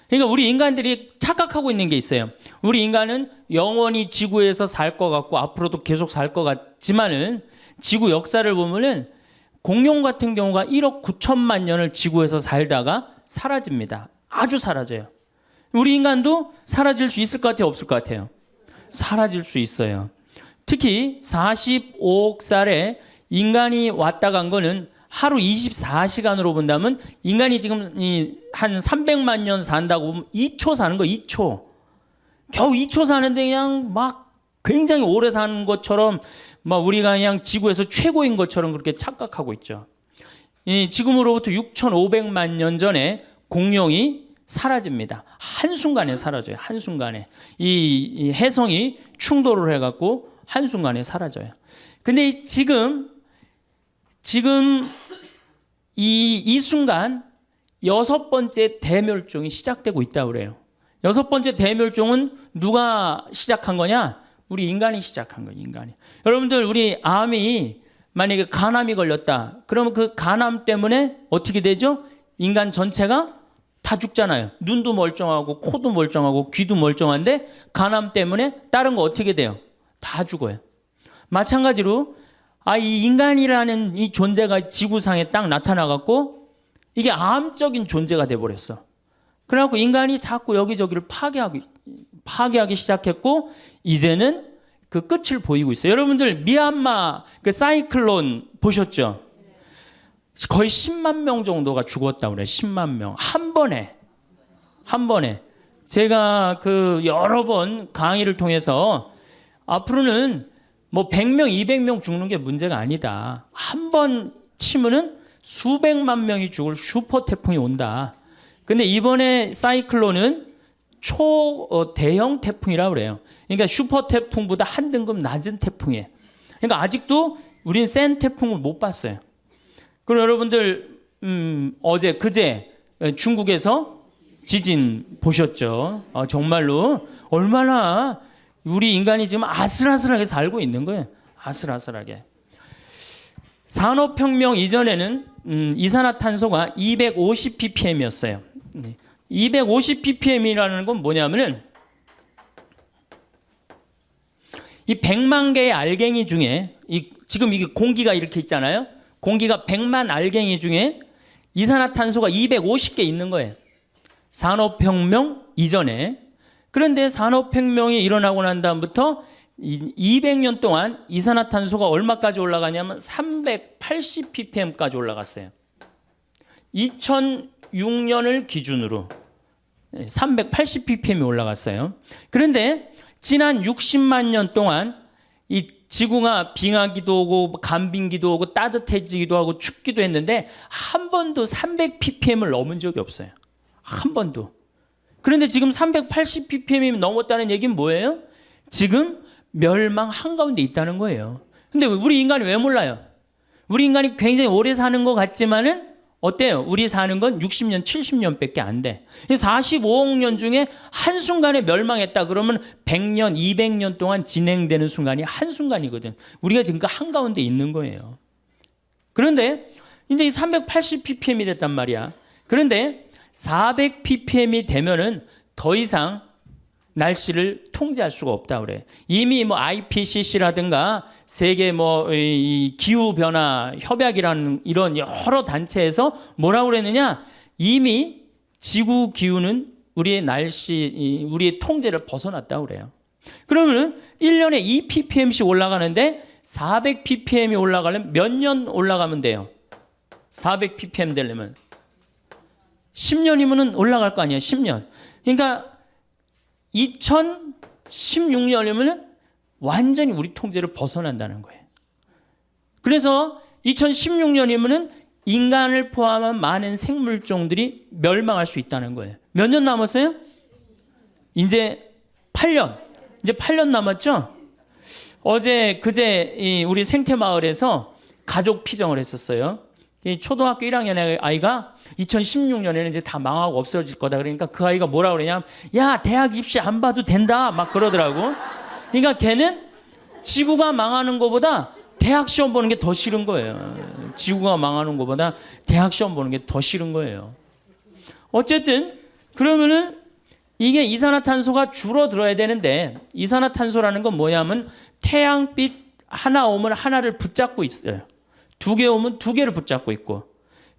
그러니까 우리 인간들이 착각하고 있는 게 있어요. 우리 인간은 영원히 지구에서 살 것 같고 앞으로도 계속 살 것 같지만은 지구 역사를 보면은 공룡 같은 경우가 1억 9천만 년을 지구에서 살다가 사라집니다. 아주 사라져요. 우리 인간도 사라질 수 있을 것 같아요? 없을 것 같아요? 사라질 수 있어요. 특히 45억 살에 인간이 왔다 간 거는 하루 24시간으로 본다면 인간이 지금 한 300만 년 산다고 보면 2초 사는 거 2초. 겨우 2초 사는데 그냥 막 굉장히 오래 사는 것처럼 막 우리가 그냥 지구에서 최고인 것처럼 그렇게 착각하고 있죠. 지금으로부터 6,500만 년 전에 공룡이 사라집니다. 한순간에 사라져요. 한순간에. 이 해성이 충돌을 해갖고 한순간에 사라져요. 근데 지금 이 순간 6번째 대멸종이 시작되고 있다고 그래요. 6번째 대멸종은 누가 시작한 거냐? 우리 인간이 시작한 거예요. 인간이. 여러분들 우리 암이 만약에 간암이 걸렸다. 그러면 그 간암 때문에 어떻게 되죠? 인간 전체가 다 죽잖아요. 눈도 멀쩡하고 코도 멀쩡하고 귀도 멀쩡한데 간암 때문에 다른 거 어떻게 돼요? 다 죽어요. 마찬가지로 이 인간이라는 이 존재가 지구상에 딱 나타나갖고 이게 암적인 존재가 돼버렸어. 그래갖고 인간이 자꾸 여기저기를 파괴하기 시작했고 이제는 그 끝을 보이고 있어요. 여러분들 미얀마 그 사이클론 보셨죠? 거의 10만 명 정도가 죽었다고 그래요. 10만 명. 한 번에. 제가 그 여러 번 강의를 통해서 앞으로는 뭐 100명, 200명 죽는 게 문제가 아니다. 한 번 치면은 수백만 명이 죽을 슈퍼 태풍이 온다. 근데 이번에 사이클론은 대형 태풍이라고 그래요. 그러니까 슈퍼 태풍보다 한 등급 낮은 태풍이에요. 그러니까 아직도 우린 센 태풍을 못 봤어요. 그럼 여러분들 그제 중국에서 지진 보셨죠? 정말로 얼마나 우리 인간이 지금 아슬아슬하게 살고 있는 거예요. 아슬아슬하게. 산업혁명 이전에는 이산화탄소가 250ppm이었어요. 250ppm이라는 건 뭐냐면은 이 100만 개의 알갱이 중에 지금 이게 공기가 이렇게 있잖아요. 공기가 100만 알갱이 중에 이산화탄소가 250개 있는 거예요. 산업혁명 이전에. 그런데 산업혁명이 일어나고 난 다음부터 200년 동안 이산화탄소가 얼마까지 올라가냐면 380ppm까지 올라갔어요. 2006년을 기준으로 380ppm이 올라갔어요. 그런데 지난 60만 년 동안 이 지구가 빙하기도 오고 간빙기도 오고 따뜻해지기도 하고 춥기도 했는데 한 번도 300ppm을 넘은 적이 없어요. 한 번도. 그런데 지금 380ppm이 넘었다는 얘기는 뭐예요? 지금 멸망 한가운데 있다는 거예요. 근데 우리 인간이 왜 몰라요? 우리 인간이 굉장히 오래 사는 것 같지만은 어때요? 우리 사는 건 60년, 70년밖에 안 돼. 45억 년 중에 한순간에 멸망했다 그러면 100년, 200년 동안 진행되는 순간이 한순간이거든. 우리가 지금 그 한가운데 있는 거예요. 그런데 이제 이 380ppm이 됐단 말이야. 그런데 400ppm이 되면은 더 이상 날씨를 통제할 수가 없다 그래. 이미 뭐 IPCC라든가 세계 이 기후 변화 협약이라는 이런 여러 단체에서 뭐라고 그랬느냐? 이미 지구 기후는 우리의 우리의 통제를 벗어났다 그래요. 그러면은 1년에 2ppm씩 올라가는데 400ppm이 올라가려면 몇 년 올라가면 돼요? 400ppm 되려면 10년이면은 올라갈 거 아니에요. 10년. 그러니까 2016년이면 완전히 우리 통제를 벗어난다는 거예요. 그래서 2016년이면 인간을 포함한 많은 생물종들이 멸망할 수 있다는 거예요. 몇 년 남았어요? 이제 8년. 이제 8년 남았죠? 그제 우리 생태마을에서 가족 피정을 했었어요. 초등학교 1학년의 아이가 2016년에는 이제 다 망하고 없어질 거다. 그러니까 그 아이가 뭐라 그러냐면 야, 대학 입시 안 봐도 된다. 막 그러더라고. 그러니까 걔는 지구가 망하는 것보다 대학 시험 보는 게 더 싫은 거예요. 지구가 망하는 것보다 대학 시험 보는 게 더 싫은 거예요. 어쨌든 그러면은 이게 이산화탄소가 줄어들어야 되는데 이산화탄소라는 건 뭐냐면 태양빛 하나 오면 하나를 붙잡고 있어요. 2개 오면 2개를 붙잡고 있고.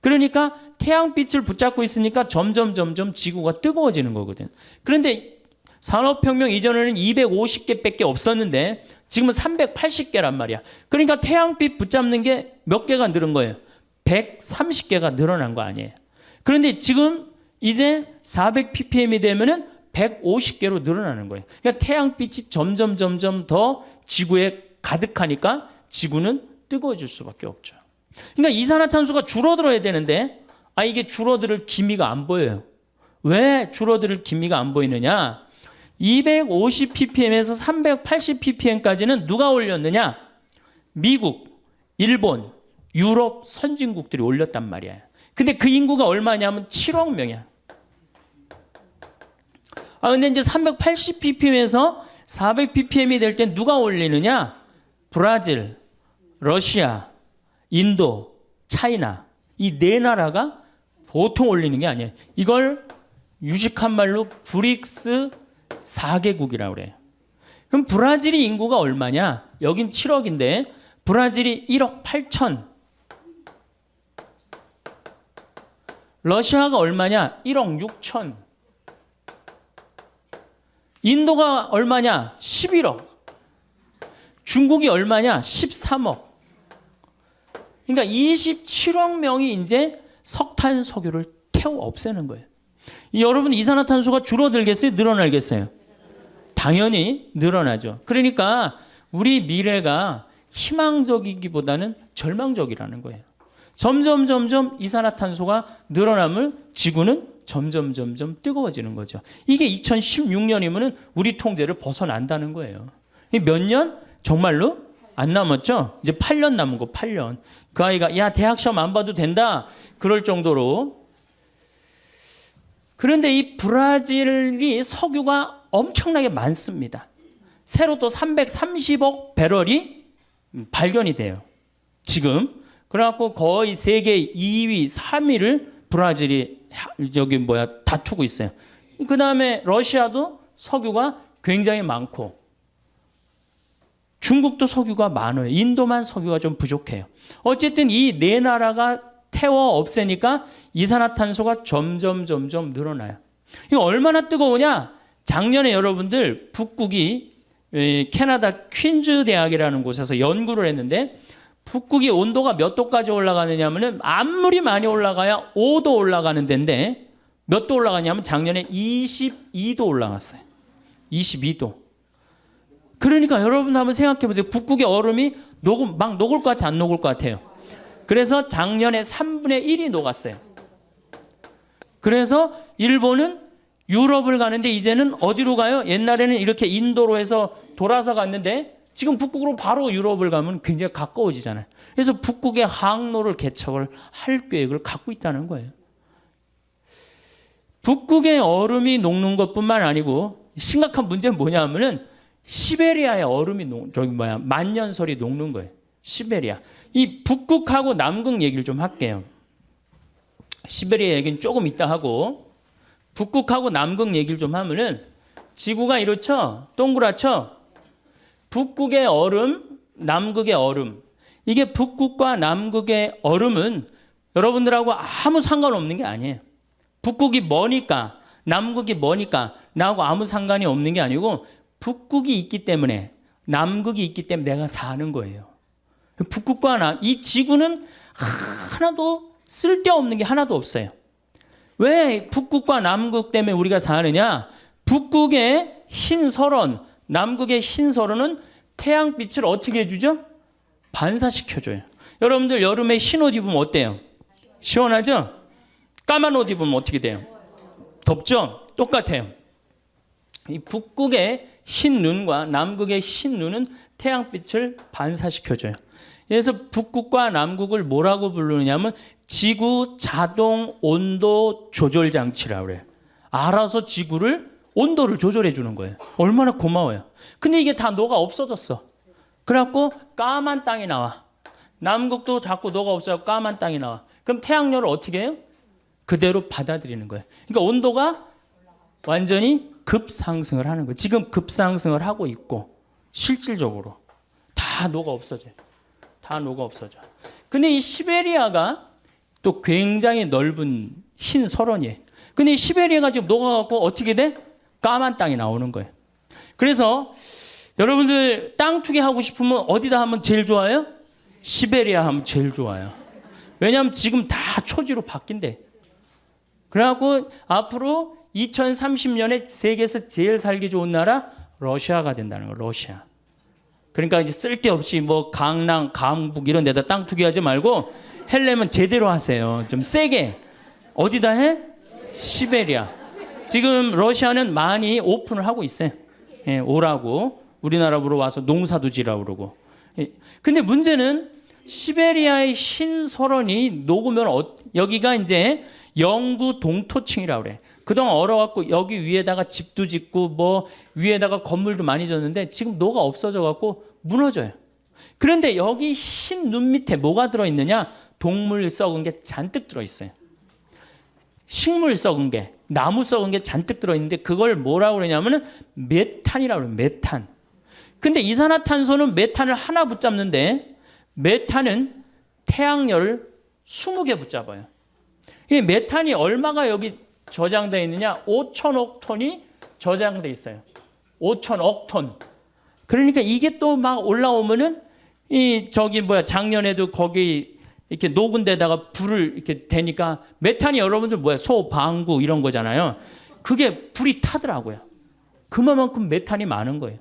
그러니까 태양빛을 붙잡고 있으니까 점점 지구가 뜨거워지는 거거든. 그런데 산업혁명 이전에는 250개밖에 없었는데 지금은 380개란 말이야. 그러니까 태양빛 붙잡는 게 몇 개가 늘은 거예요? 130개가 늘어난 거 아니에요. 그런데 지금 이제 400ppm이 되면은 150개로 늘어나는 거예요. 그러니까 태양빛이 점점 더 지구에 가득하니까 지구는 뜨거워질 수밖에 없죠. 그러니까 이산화탄소가 줄어들어야 되는데 이게 줄어들 기미가 안 보여요. 왜 줄어들 기미가 안 보이느냐? 250ppm에서 380ppm까지는 누가 올렸느냐? 미국, 일본, 유럽 선진국들이 올렸단 말이야. 근데 그 인구가 얼마냐면 7억 명이야. 근데 이제 380ppm에서 400ppm이 될 때 누가 올리느냐? 브라질, 러시아, 인도, 차이나 이 네 나라가 보통 올리는 게 아니에요. 이걸 유식한 말로 브릭스 4개국이라고 그래요. 그럼 브라질이 인구가 얼마냐? 여긴 7억인데 브라질이 1억 8천. 러시아가 얼마냐? 1억 6천. 인도가 얼마냐? 11억. 중국이 얼마냐? 13억. 그러니까 27억 명이 이제 석탄, 석유를 태워 없애는 거예요. 여러분 이산화탄소가 줄어들겠어요? 늘어나겠어요? 당연히 늘어나죠. 그러니까 우리 미래가 희망적이기보다는 절망적이라는 거예요. 점점 이산화탄소가 늘어나면 지구는 점점 뜨거워지는 거죠. 이게 2016년이면 우리 통제를 벗어난다는 거예요. 몇 년? 정말로 안 남았죠? 이제 8년 남은 거 8년. 그 아이가 야, 대학 시험 안 봐도 된다. 그럴 정도로. 그런데 이 브라질이 석유가 엄청나게 많습니다. 새로 또 330억 배럴이 발견이 돼요. 지금. 그래갖고 거의 세계 2위, 3위를 브라질이 다투고 있어요. 그 다음에 러시아도 석유가 굉장히 많고 중국도 석유가 많아요. 인도만 석유가 좀 부족해요. 어쨌든 이 네 나라가 태워 없애니까 이산화탄소가 점점 늘어나요. 이거 얼마나 뜨거우냐? 작년에 여러분들 북극이 캐나다 퀸즈 대학이라는 곳에서 연구를 했는데 북극이 온도가 몇 도까지 올라가느냐면은 아무리 많이 올라가야 5도 올라가는 데인데 몇 도 올라가냐면 작년에 22도 올라갔어요. 22도. 그러니까 여러분 한번 생각해 보세요. 북극의 얼음이 막 녹을 것 같아, 안 녹을 것 같아요? 그래서 작년에 3분의 1이 녹았어요. 그래서 일본은 유럽을 가는데 이제는 어디로 가요? 옛날에는 이렇게 인도로 해서 돌아서 갔는데 지금 북극으로 바로 유럽을 가면 굉장히 가까워지잖아요. 그래서 북극의 항로를 개척을 할 계획을 갖고 있다는 거예요. 북극의 얼음이 녹는 것뿐만 아니고 심각한 문제는 뭐냐면은 시베리아의 얼음이 만년설이 녹는 거예요. 시베리아. 이 북극하고 남극 얘기를 좀 할게요. 시베리아 얘기는 조금 이따 하고 북극하고 남극 얘기를 좀 하면은 지구가 이렇죠? 동그랗죠? 북극의 얼음, 남극의 얼음. 이게 북극과 남극의 얼음은 여러분들하고 아무 상관없는 게 아니에요. 북극이 머니까 남극이 머니까 나하고 아무 상관이 없는 게 아니고 북극이 있기 때문에 남극이 있기 때문에 내가 사는 거예요. 북극과 이 지구는 하나도 쓸데없는 게 하나도 없어요. 왜 북극과 남극 때문에 우리가 사느냐? 북극의 흰 설원, 남극의 흰 설원은 태양빛을 어떻게 해주죠? 반사시켜줘요. 여러분들 여름에 흰 옷 입으면 어때요? 시원하죠? 까만 옷 입으면 어떻게 돼요? 덥죠? 똑같아요. 이 북극의 흰 눈과 남극의 흰 눈은 태양빛을 반사시켜줘요. 그래서 북극과 남극을 뭐라고 부르느냐면 지구 자동 온도 조절 장치라고 그래요. 알아서 지구를 온도를 조절해 주는 거예요. 얼마나 고마워요. 근데 이게 다 녹아 없어졌어. 그래갖고 까만 땅이 나와. 남극도 자꾸 녹아 없어서 까만 땅이 나와. 그럼 태양열을 어떻게 해요? 그대로 받아들이는 거예요. 그러니까 온도가 완전히 급상승을 하는 거예요. 지금 급상승을 하고 있고 실질적으로 다 녹아 없어져요. 다 녹아 없어져. 근데 이 시베리아가 또 굉장히 넓은 흰 설원이에요. 근데 이 시베리아가 지금 녹아갖고 어떻게 돼? 까만 땅이 나오는 거예요. 그래서 여러분들 땅 투기 하고 싶으면 어디다 하면 제일 좋아요? 시베리아 하면 제일 좋아요. 왜냐하면 지금 다 초지로 바뀐대. 그래갖고 앞으로 2030년에 세계에서 제일 살기 좋은 나라 러시아가 된다는 거예요. 러시아. 그러니까 이제 쓸데없이 뭐 강남, 강북 이런 데다 땅 투기하지 말고 헬려면 제대로 하세요. 좀 세게. 어디다 해? 시베리아. 지금 러시아는 많이 오픈을 하고 있어요. 예, 오라고. 우리나라로 와서 농사도 지라고 그러고. 예. 근데 문제는 시베리아의 흰 설원이 녹으면 여기가 이제 영구 동토층이라고 그래. 그동안 얼어갖고 여기 위에다가 집도 짓고 뭐 위에다가 건물도 많이 졌는데 지금 녹아 없어져갖고 무너져요. 그런데 여기 흰 눈 밑에 뭐가 들어있느냐? 동물 썩은 게 잔뜩 들어있어요. 식물 썩은 게, 나무 썩은 게 잔뜩 들어있는데 그걸 뭐라고 그러냐면은 메탄이라고 그래요. 메탄. 근데 이산화탄소는 메탄을 하나 붙잡는데 메탄은 태양열을 20개 붙잡아요. 이 메탄이 얼마가 여기 저장되어 있느냐? 5천억 톤이 저장되어 있어요. 5천억 톤. 그러니까 이게 또 막 올라오면은 작년에도 거기 이렇게 녹은 데다가 불을 이렇게 대니까 메탄이 여러분들 소, 방구 이런 거잖아요. 그게 불이 타더라고요. 그만큼 메탄이 많은 거예요.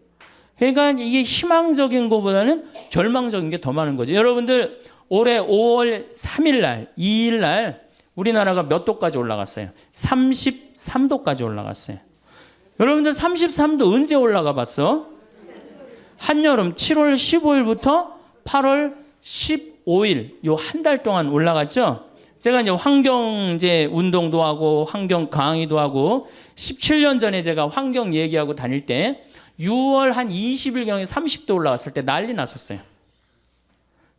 그러니까 이게 희망적인 것보다는 절망적인 게 더 많은 거죠. 여러분들 올해 5월 3일 날, 2일 날 우리나라가 몇 도까지 올라갔어요? 33도까지 올라갔어요. 여러분들 33도 언제 올라가 봤어? 한여름 7월 15일부터 8월 15일 요 한 달 동안 올라갔죠. 제가 이제 환경 운동도 하고 환경 강의도 하고 17년 전에 제가 환경 얘기하고 다닐 때 6월 한 20일경에 30도 올라갔을 때 난리 났었어요.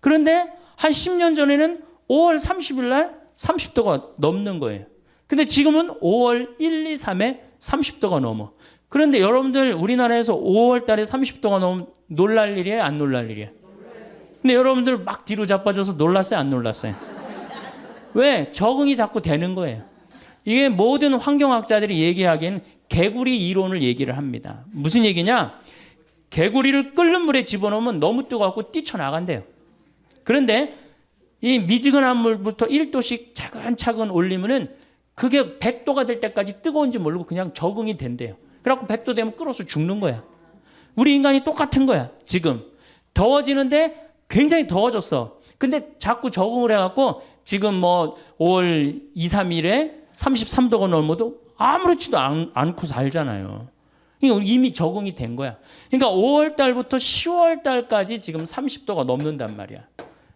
그런데 한 10년 전에는 5월 30일 날 30도가 넘는 거예요. 근데 지금은 5월 1, 2, 3에 30도가 넘어. 그런데 여러분들 우리나라에서 5월 달에 30도가 넘으면 놀랄 일이에요? 안 놀랄 일이에요? 근데 여러분들 막 뒤로 자빠져서 놀랐어요? 안 놀랐어요? 왜? 적응이 자꾸 되는 거예요. 이게 모든 환경학자들이 얘기하기엔 개구리 이론을 얘기를 합니다. 무슨 얘기냐? 개구리를 끓는 물에 집어넣으면 너무 뜨거워서 뛰쳐나간대요. 그런데 이 미지근한 물부터 1도씩 차근차근 올리면은 그게 100도가 될 때까지 뜨거운지 모르고 그냥 적응이 된대요. 그래갖고 100도 되면 끓어서 죽는 거야. 우리 인간이 똑같은 거야. 지금 더워지는데 굉장히 더워졌어. 근데 자꾸 적응을 해갖고 지금 뭐 5월 2, 3일에 33도가 넘어도 아무렇지도 않고 살잖아요. 그러니까 이미 적응이 된 거야. 그러니까 5월 달부터 10월 달까지 지금 30도가 넘는단 말이야.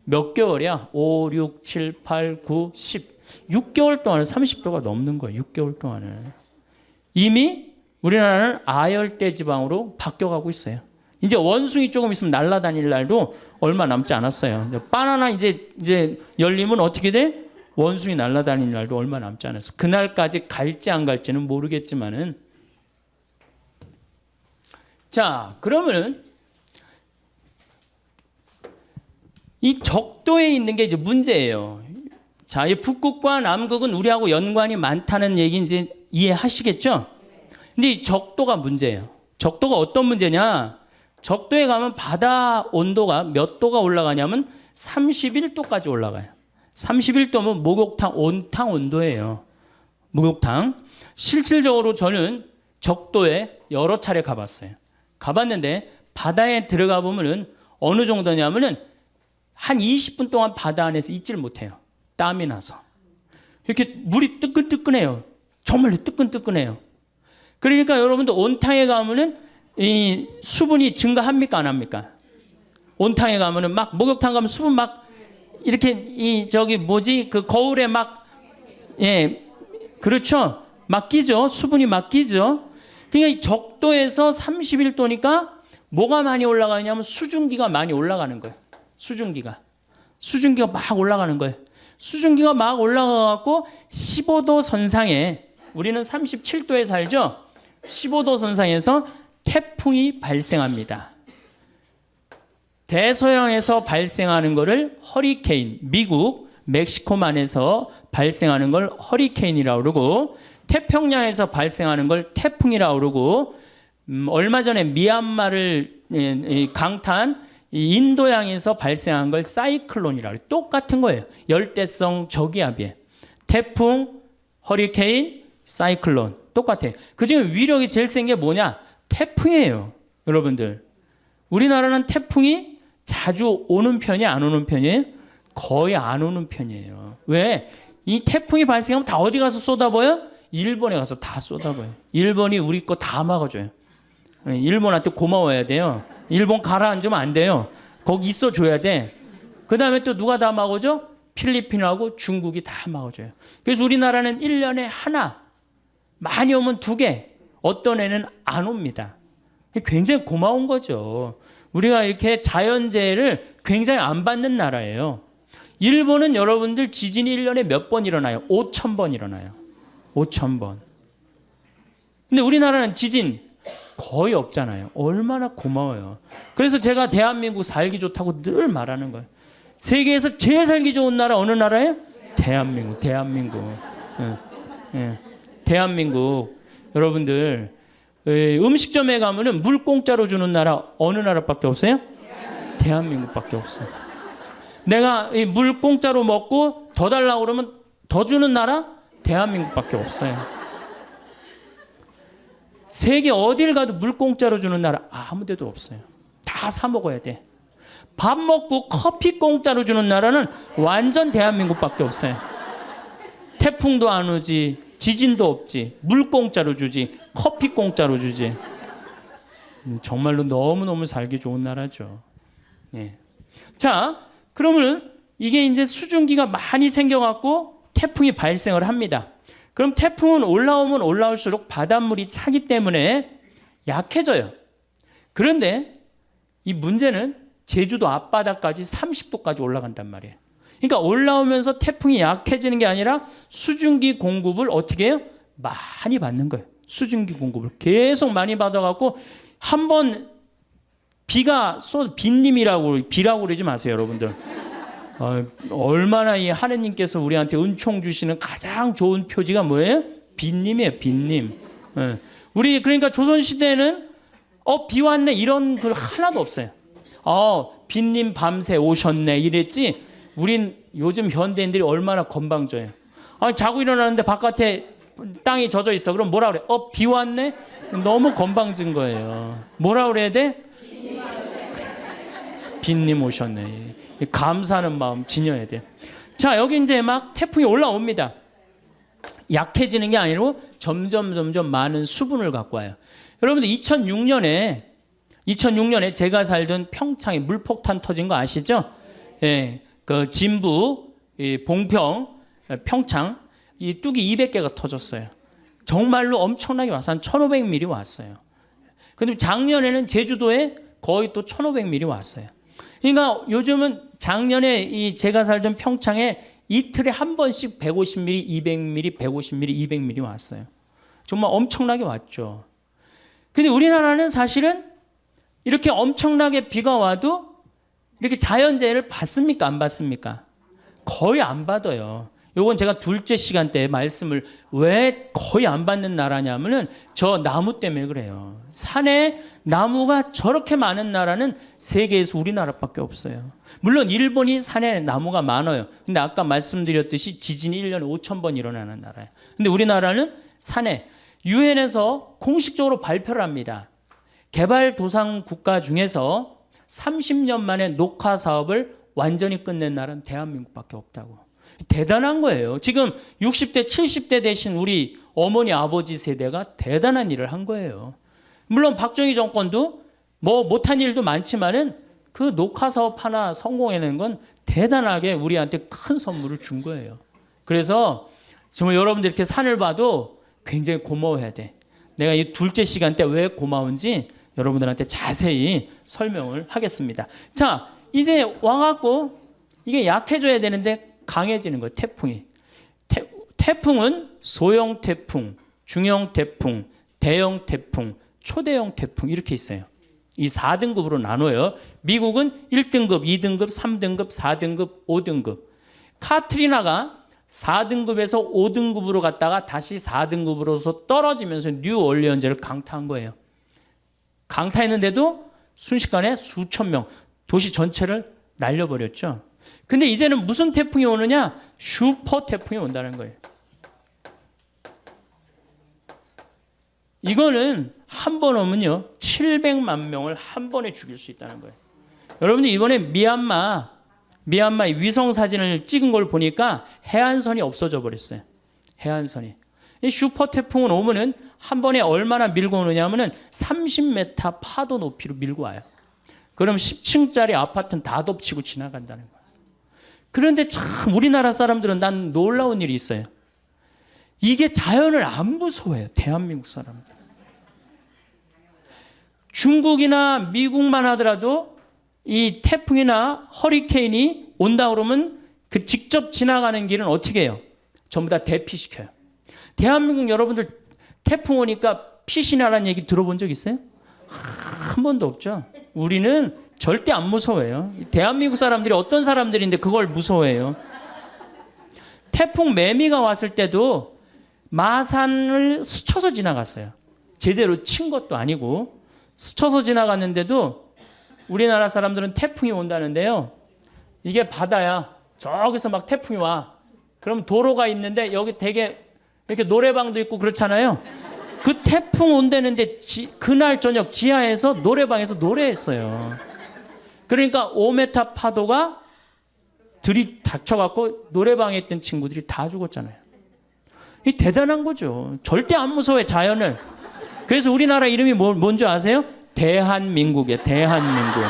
몇 개월이야? 5, 6, 7, 8, 9, 10. 6개월 동안에 30도가 넘는 거야. 6개월 동안에. 이미 우리나라는 아열대 지방으로 바뀌어가고 있어요. 이제 원숭이 조금 있으면 날아다닐 날도 얼마 남지 않았어요. 바나나 이제 열리면 어떻게 돼? 원숭이 날아다닐 날도 얼마 남지 않았어. 그날까지 갈지 안 갈지는 모르겠지만은. 자, 그러면은 이 적도에 있는 게 이제 문제예요. 자, 이 북극과 남극은 우리하고 연관이 많다는 얘기 이제 이해하시겠죠? 근데 이 적도가 문제예요. 적도가 어떤 문제냐? 적도에 가면 바다 온도가 몇 도가 올라가냐면 31도까지 올라가요. 31도면 목욕탕 온탕 온도예요. 목욕탕. 실질적으로 저는 적도에 여러 차례 가봤어요. 가봤는데 바다에 들어가 보면은 어느 정도냐면은 한 20분 동안 바다 안에서 있지를 못해요. 땀이 나서. 이렇게 물이 뜨끈뜨끈해요. 정말로 뜨끈뜨끈해요. 그러니까 여러분도 온탕에 가면은 이 수분이 증가합니까? 안 합니까? 온탕에 가면은 막 목욕탕 가면 수분 막 이렇게 이 저기 뭐지? 그 거울에 막 예. 그렇죠. 막 끼죠. 수분이 막 끼죠. 그러니까 이 적도에서 31도니까 뭐가 많이 올라가냐면 수증기가 많이 올라가는 거예요. 수증기가 막 올라가는 거예요. 수증기가 막 올라가갖고 15도 선상에 우리는 37도에 살죠. 15도 선상에서 태풍이 발생합니다. 대서양에서 발생하는 것을 허리케인, 미국, 멕시코만에서 발생하는 걸 허리케인이라고 그러고 태평양에서 발생하는 걸 태풍이라고 그러고 얼마 전에 미얀마를 강타한 인도양에서 발생한 걸 사이클론이라고 해요. 똑같은 거예요. 열대성 저기압이에요. 태풍, 허리케인, 사이클론 똑같아요. 그중에 위력이 제일 센 게 뭐냐? 태풍이에요. 여러분들. 우리나라는 태풍이 자주 오는 편이 안 오는 편이에요? 거의 안 오는 편이에요. 왜? 이 태풍이 발생하면 다 어디 가서 쏟아부어요? 일본에 가서 다 쏟아부어요. 일본이 우리 거 다 막아줘요. 일본한테 고마워야 돼요. 일본 가라앉으면 안 돼요. 거기 있어줘야 돼. 그 다음에 또 누가 다 막아줘? 필리핀하고 중국이 다 막아줘요. 그래서 우리나라는 1년에 하나, 많이 오면 2개, 어떤 애는 안 옵니다. 굉장히 고마운 거죠. 우리가 이렇게 자연재해를 굉장히 안 받는 나라예요. 일본은 여러분들 지진이 1년에 몇 번 일어나요? 5,000번 일어나요. 5,000번. 근데 우리나라는 지진 거의 없잖아요. 얼마나 고마워요. 그래서 제가 대한민국 살기 좋다고 늘 말하는 거예요. 세계에서 제일 살기 좋은 나라 어느 나라예요? 대한민국. 대한민국. 여러분들 음식점에 가면은 물 공짜로 주는 나라 어느 나라밖에 없어요? 대한민국밖에 없어요. 내가 이 물 공짜로 먹고 더 달라고 그러면 더 주는 나라? 대한민국밖에 없어요. 세계 어딜 가도 물 공짜로 주는 나라 아무 데도 없어요. 다 사 먹어야 돼. 밥 먹고 커피 공짜로 주는 나라는 완전 대한민국밖에 없어요. 태풍도 안 오지, 지진도 없지, 물 공짜로 주지, 커피 공짜로 주지. 정말로 너무너무 살기 좋은 나라죠. 예. 자, 그러면 이게 이제 수증기가 많이 생겨갖고 태풍이 발생을 합니다. 그럼 태풍은 올라오면 올라올수록 바닷물이 차기 때문에 약해져요. 그런데 이 문제는 제주도 앞바다까지 30도까지 올라간단 말이에요. 그러니까 올라오면서 태풍이 약해지는 게 아니라 수증기 공급을 어떻게 해요? 많이 받는 거예요. 수증기 공급을 계속 많이 받아갖고 한번 비가 비라고 그러지 마세요, 여러분들. 얼마나 이 하느님께서 우리한테 은총 주시는 가장 좋은 표지가 뭐예요? 빈님이에요, 빈님. 예. 우리 그러니까 조선 시대에는 비 왔네 이런 글 하나도 없어요. 빈님 밤새 오셨네 이랬지. 우린 요즘 현대인들이 얼마나 건방져요. 자고 일어나는데 바깥에 땅이 젖어 있어. 그럼 뭐라 그래? 비 왔네? 너무 건방진 거예요. 뭐라 그래야 돼? 빈님 오셨네. 감사하는 마음 지녀야 돼. 자, 여기 이제 막 태풍이 올라옵니다. 약해지는 게 아니고 점점 많은 수분을 갖고 와요. 여러분들 2006년에 제가 살던 평창에 물폭탄 터진 거 아시죠? 예, 그 진부, 봉평, 평창 이 뚝이 200개가 터졌어요. 정말로 엄청나게 와서 한 1,500mm 왔어요. 근데 작년에는 제주도에 거의 또 1,500mm 왔어요. 그러니까 요즘은 작년에 제가 살던 평창에 이틀에 한 번씩 150mm, 200mm, 150mm, 200mm 왔어요. 정말 엄청나게 왔죠. 근데 우리나라는 사실은 이렇게 엄청나게 비가 와도 이렇게 자연재해를 받습니까? 안 받습니까? 거의 안 받아요. 요건 제가 둘째 시간 때 말씀을 왜 거의 안 받는 나라냐면은 저 나무 때문에 그래요. 산에 나무가 저렇게 많은 나라는 세계에서 우리나라밖에 없어요. 물론 일본이 산에 나무가 많아요. 근데 아까 말씀드렸듯이 지진이 1년에 5,000번 일어나는 나라예요. 근데 우리나라는 산에 유엔에서 공식적으로 발표를 합니다. 개발도상 국가 중에서 30년 만에 녹화 사업을 완전히 끝낸 나라는 대한민국밖에 없다고. 대단한 거예요. 지금 60대, 70대 되신 우리 어머니, 아버지 세대가 대단한 일을 한 거예요. 물론 박정희 정권도 뭐 못한 일도 많지만은 그 녹화 사업 하나 성공해낸 건 대단하게 우리한테 큰 선물을 준 거예요. 그래서 정말 여러분들 이렇게 산을 봐도 굉장히 고마워해야 돼. 내가 이 둘째 시간 때 왜 고마운지 여러분들한테 자세히 설명을 하겠습니다. 자, 이제 와갖고 이게 약해져야 되는데 강해지는 거예요. 태풍이. 태풍은 소형 태풍, 중형 태풍, 대형 태풍, 초대형 태풍 이렇게 있어요. 이 4등급으로 나눠요. 미국은 1등급, 2등급, 3등급, 4등급, 5등급. 카트리나가 4등급에서 5등급으로 갔다가 다시 4등급으로서 떨어지면서 뉴올리언즈를 강타한 거예요. 강타했는데도 순식간에 수천 명, 도시 전체를 날려버렸죠. 근데 이제는 무슨 태풍이 오느냐? 슈퍼 태풍이 온다는 거예요. 이거는 한 번 오면요 700만 명을 한 번에 죽일 수 있다는 거예요. 여러분들 이번에 미얀마의 위성 사진을 찍은 걸 보니까 해안선이 없어져 버렸어요. 해안선이. 이 슈퍼 태풍은 오면은 한 번에 얼마나 밀고 오느냐면은 30m 파도 높이로 밀고 와요. 그럼 10층짜리 아파트는 다 덮치고 지나간다는 거예요. 그런데 참 우리나라 사람들은 난 놀라운 일이 있어요. 이게 자연을 안 무서워해요. 대한민국 사람들. 중국이나 미국만 하더라도 이 태풍이나 허리케인이 온다 그러면 그 직접 지나가는 길은 어떻게 해요? 전부 다 대피시켜요. 대한민국 여러분들 태풍 오니까 피신하라는 얘기 들어본 적 있어요? 한 번도 없죠. 우리는 절대 안 무서워해요. 대한민국 사람들이 어떤 사람들인데 그걸 무서워해요. 태풍 매미가 왔을 때도 마산을 스쳐서 지나갔어요. 제대로 친 것도 아니고 스쳐서 지나갔는데도 우리나라 사람들은 태풍이 온다는데요. 이게 바다야. 저기서 막 태풍이 와. 그럼 도로가 있는데 여기 되게 이렇게 노래방도 있고 그렇잖아요. 그 태풍 온다는데 그날 저녁 지하에서 노래방에서 노래했어요. 그러니까 5m 파도가 들이닥쳐갖고 노래방에 있던 친구들이 다 죽었잖아요. 이 대단한 거죠. 절대 안 무서워해 자연을. 그래서 우리나라 이름이 뭔지 아세요? 대한민국이에요. 대한민국.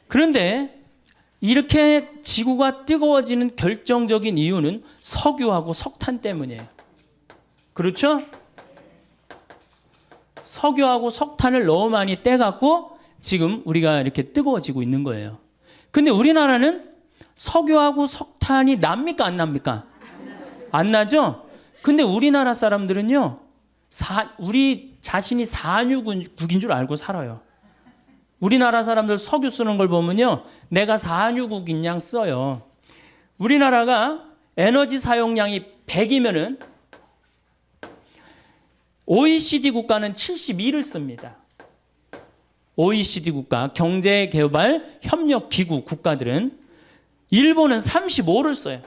그런데 이렇게 지구가 뜨거워지는 결정적인 이유는 석유하고 석탄 때문이에요. 그렇죠? 석유하고 석탄을 너무 많이 떼갖고 지금 우리가 이렇게 뜨거워지고 있는 거예요. 근데 우리나라는 석유하고 석탄이 납니까? 안 납니까? 안 나죠? 근데 우리나라 사람들은요, 우리 자신이 산유국인 줄 알고 살아요. 우리나라 사람들 석유 쓰는 걸 보면요, 내가 산유국인 양 써요. 우리나라가 에너지 사용량이 100이면은 OECD 국가는 72를 씁니다. OECD 국가, 경제개발협력기구 국가들은 일본은 35를 써요.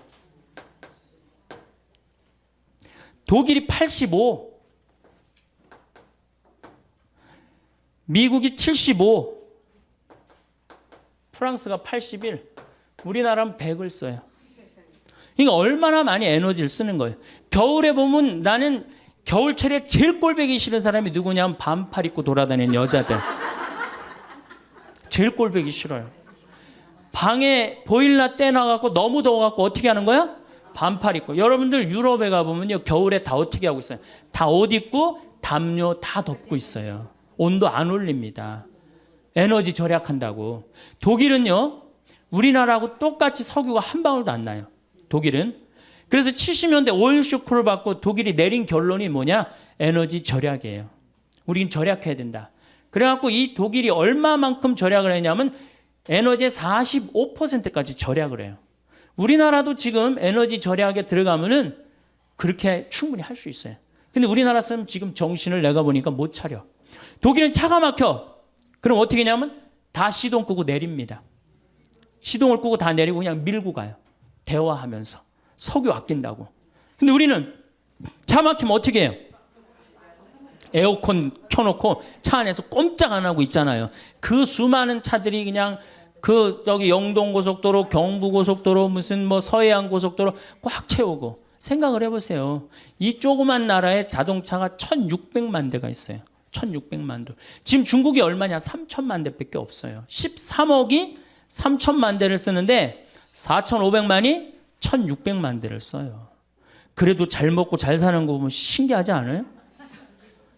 독일이 85, 미국이 75, 프랑스가 81, 우리나라는 100을 써요. 그러니까 얼마나 많이 에너지를 쓰는 거예요. 겨울에 보면 나는 겨울철에 제일 꼴보기 싫은 사람이 누구냐면 반팔 입고 돌아다니는 여자들. 제일 꼴보기 싫어요. 방에 보일러 떼놔갖고 너무 더워갖고 어떻게 하는 거야? 반팔 입고. 여러분들 유럽에 가보면요, 겨울에 다 어떻게 하고 있어요? 다 옷 입고 담요 다 덮고 있어요. 온도 안 올립니다. 에너지 절약한다고. 독일은요, 우리나라하고 똑같이 석유가 한 방울도 안 나요. 독일은. 그래서 70년대 오일 쇼크를 받고 독일이 내린 결론이 뭐냐? 에너지 절약이에요. 우린 절약해야 된다. 그래갖고 이 독일이 얼마만큼 절약을 했냐면 에너지의 45%까지 절약을 해요. 우리나라도 지금 에너지 절약에 들어가면은 그렇게 충분히 할 수 있어요. 근데 우리나라 사람 지금 정신을 내가 보니까 못 차려. 독일은 차가 막혀. 그럼 어떻게 하냐면 다 시동 끄고 내립니다. 시동을 끄고 다 내리고 그냥 밀고 가요. 대화하면서. 석유 아낀다고. 근데 우리는 차 막히면 어떻게 해요? 에어컨 켜놓고 차 안에서 꼼짝 안 하고 있잖아요. 그 수많은 차들이 그냥 저기 영동고속도로, 경부고속도로, 무슨 뭐 서해안 고속도로 꽉 채우고. 생각을 해보세요. 이 조그만 나라에 자동차가 1600만 대가 있어요. 1600만 대. 지금 중국이 얼마냐? 3000만 대밖에 없어요. 13억이 3000만 대를 쓰는데 4500만이 1600만 대를 써요. 그래도 잘 먹고 잘 사는 거 보면 신기하지 않아요?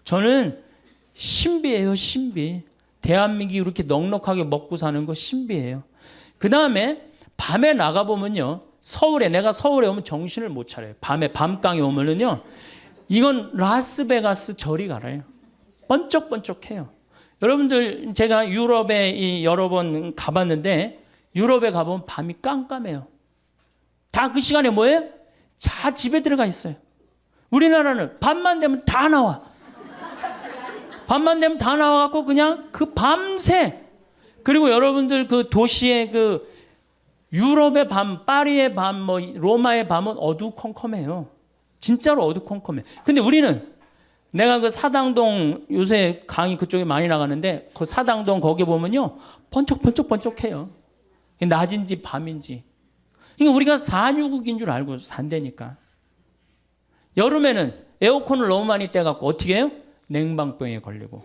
저는 신비해요, 신비. 대한민국이 이렇게 넉넉하게 먹고 사는 거 신비해요. 그 다음에 밤에 나가보면요, 내가 서울에 오면 정신을 못 차려요. 밤에 밤강에 오면은요, 이건 라스베가스 저리 가라요. 번쩍번쩍해요. 여러분들, 제가 유럽에 여러 번 가봤는데 유럽에 가보면 밤이 깜깜해요. 다 그 시간에 뭐예요? 다 집에 들어가 있어요. 우리나라는 밤만 되면 다 나와. 밤만 되면 다 나와갖고 그냥 그 밤새. 그리고 여러분들 그 도시의 그 유럽의 밤, 파리의 밤, 뭐 로마의 밤은 어두컴컴해요. 진짜로 어두컴컴해. 근데 우리는 내가 그 사당동 요새 강의 그쪽에 많이 나가는데 그 사당동 거기 보면요, 번쩍번쩍번쩍해요. 낮인지 밤인지. 그러니까 우리가 산유국인 줄 알고 산다니까. 여름에는 에어컨을 너무 많이 떼갖고 어떻게 해요? 냉방병에 걸리고.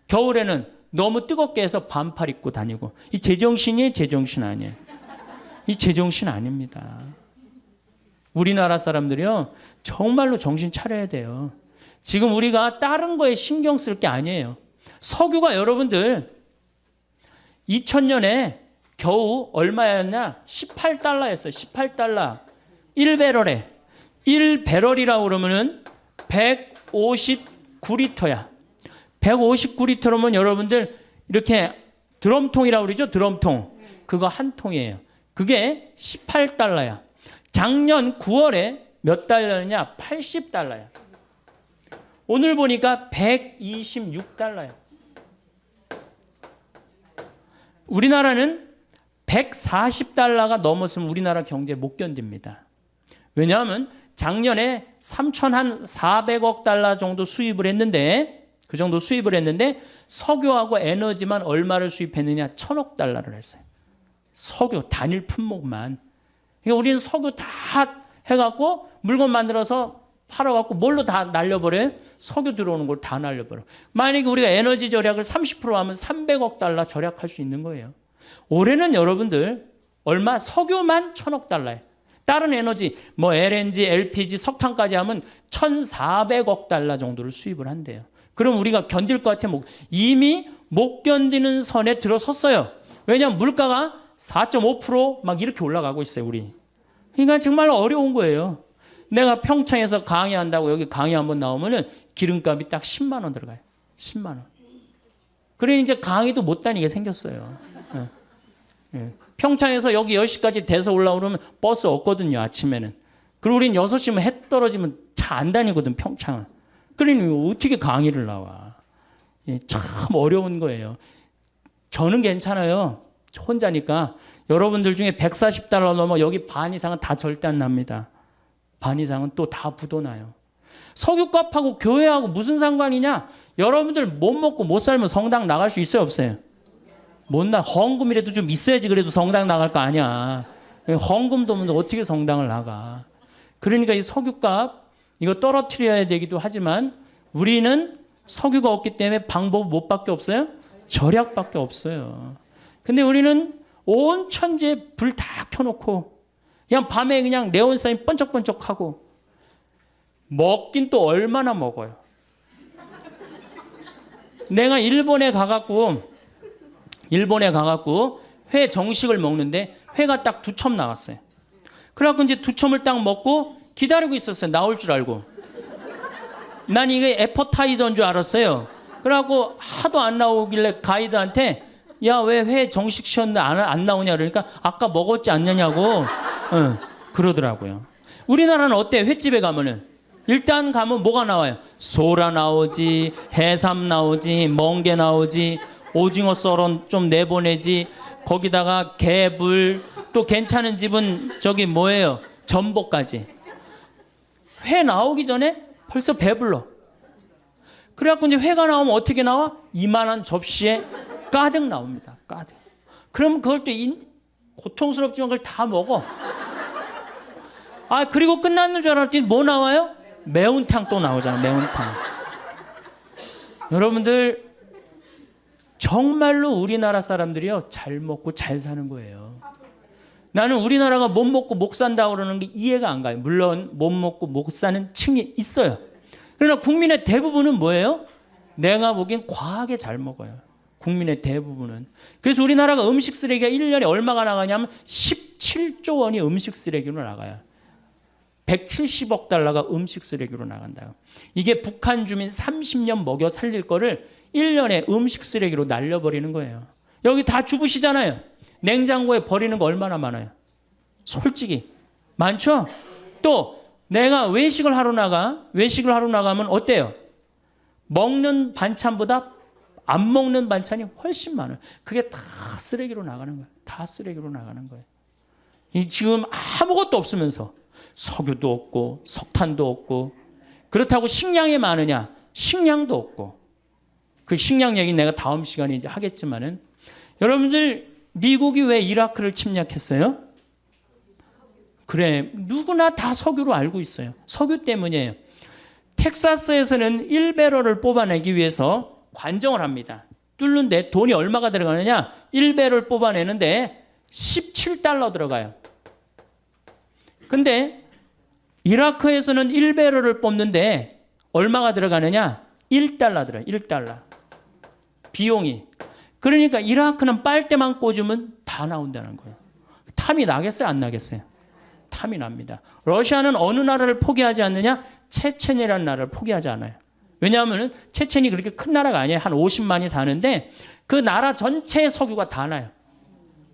겨울에는 너무 뜨겁게 해서 반팔 입고 다니고. 이 제정신이에요? 제정신 아니에요? 이 제정신 아닙니다. 우리나라 사람들이요, 정말로 정신 차려야 돼요. 지금 우리가 다른 거에 신경 쓸 게 아니에요. 석유가 여러분들 2000년에 겨우 얼마였냐? 18달러였어요. 18달러. 1배럴에. 1배럴이라고 그러면은 159리터야. 159리터면 여러분들 이렇게 드럼통이라고 그러죠? 드럼통. 그거 한 통이에요. 그게 18달러야. 작년 9월에 몇 달러냐? 80달러야. 오늘 보니까 126달러야. 우리나라는 140달러가 넘었으면 우리나라 경제 못 견딥니다. 왜냐하면 작년에 3,400억 달러 정도 수입을 했는데, 그 정도 수입을 했는데 석유하고 에너지만 얼마를 수입했느냐? 1,000억 달러를 했어요. 석유 단일 품목만. 그러니까 우리는 석유 다 해갖고 물건 만들어서 팔아갖고 뭘로 다 날려버려요? 석유 들어오는 걸 다 날려버려요. 만약에 우리가 에너지 절약을 30% 하면 300억 달러 절약할 수 있는 거예요. 올해는 여러분들 얼마? 석유만 1,000억 달러예요. 다른 에너지 뭐 LNG, LPG, 석탄까지 하면 1,400억 달러 정도를 수입을 한대요. 그럼 우리가 견딜 것 같아요? 이미 못 견디는 선에 들어섰어요. 왜냐하면 물가가 4.5% 막 이렇게 올라가고 있어요, 우리. 그러니까 정말 어려운 거예요. 내가 평창에서 강의한다고 여기 강의 한번 나오면은 기름값이 딱 10만 원 들어가요. 10만 원. 그러니 이제 강의도 못 다니게 생겼어요. 예. 예. 평창에서 여기 10시까지 돼서 올라오면 버스 없거든요, 아침에는. 그리고 우린 6시면 해 떨어지면 차 안 다니거든, 평창은. 그러니 어떻게 강의를 나와. 예, 참 어려운 거예요. 저는 괜찮아요. 혼자니까. 여러분들 중에 140달러 넘어 여기 반 이상은 다 절대 안 납니다. 반 이상은 또 다 부도나요. 석유값하고 교회하고 무슨 상관이냐? 여러분들 못 먹고 못 살면 성당 나갈 수 있어요, 없어요? 못 나. 헌금이라도 좀 있어야지 그래도 성당 나갈 거 아니야. 헌금도 없는데 어떻게 성당을 나가. 그러니까 이 석유값 이거 떨어뜨려야 되기도 하지만 우리는 석유가 없기 때문에 방법 못밖에 없어요? 절약밖에 없어요. 근데 우리는 온 천지에 불 다 켜놓고 그냥 밤에 그냥 네온사인 번쩍번쩍하고 먹긴 또 얼마나 먹어요. 내가 일본에 가갖고 회 정식을 먹는데 회가 딱 2첩 나왔어요. 그래갖고 이제 2첩을 딱 먹고 기다리고 있었어요. 나올 줄 알고. 난 이게 애퍼타이저인 줄 알았어요. 그래갖고 하도 안 나오길래 가이드한테 야, 왜 회 정식 시켰는데 안 나오냐 그러니까 아까 먹었지 않느냐고 그러더라고요. 우리나라는 어때? 횟집에 가면은 일단 가면 뭐가 나와요? 소라 나오지, 해삼 나오지, 멍게 나오지, 오징어 썰은 좀 내보내지, 거기다가 개불, 또 괜찮은 집은 저기 뭐예요? 전복까지. 회 나오기 전에 벌써 배불러. 그래갖고 이제 회가 나오면 어떻게 나와? 이만한 접시에 가득 나옵니다. 가득. 그럼 그걸 또 고통스럽지만 그걸 다 먹어. 아, 그리고 끝났는 줄 알았더니 뭐 나와요? 매운탕 또 나오잖아. 매운탕. 여러분들 정말로 우리나라 사람들이요 잘 먹고 잘 사는 거예요. 나는 우리나라가 못 먹고 못 산다고 그러는 게 이해가 안 가요. 물론 못 먹고 못 사는 층이 있어요. 그러나 국민의 대부분은 뭐예요? 내가 보기엔 과하게 잘 먹어요. 국민의 대부분은. 그래서 우리나라가 음식 쓰레기가 1년에 얼마가 나가냐면 17조 원이 음식 쓰레기로 나가요. 170억 달러가 음식 쓰레기로 나간다. 이게 북한 주민 30년 먹여 살릴 거를 1년에 음식 쓰레기로 날려버리는 거예요. 여기 다 주부시잖아요. 냉장고에 버리는 거 얼마나 많아요? 솔직히 많죠? 또 내가 외식을 하러 나가면 어때요? 먹는 반찬보다 안 먹는 반찬이 훨씬 많아요. 그게 다 쓰레기로 나가는 거예요. 다 쓰레기로 나가는 거예요. 지금 아무것도 없으면서 석유도 없고 석탄도 없고 그렇다고 식량이 많으냐? 식량도 없고. 그 식량 얘기 내가 다음 시간에 이제 하겠지만은 여러분들 미국이 왜 이라크를 침략했어요? 그래, 누구나 다 석유로 알고 있어요. 석유 때문이에요. 텍사스에서는 1배럴을 뽑아내기 위해서 관정을 합니다. 뚫는데 돈이 얼마가 들어가느냐? 1배럴 뽑아내는데 17달러 들어가요. 근데 이라크에서는 1배럴을 뽑는데 얼마가 들어가느냐? 1달러 들어요. 1달러. 비용이. 그러니까 이라크는 빨대만 꽂으면 다 나온다는 거예요. 탐이 나겠어요? 안 나겠어요? 탐이 납니다. 러시아는 어느 나라를 포기하지 않느냐? 체첸이라는 나라를 포기하지 않아요. 왜냐하면 체첸이 그렇게 큰 나라가 아니에요. 한 50만이 사는데 그 나라 전체의 석유가 다 나요.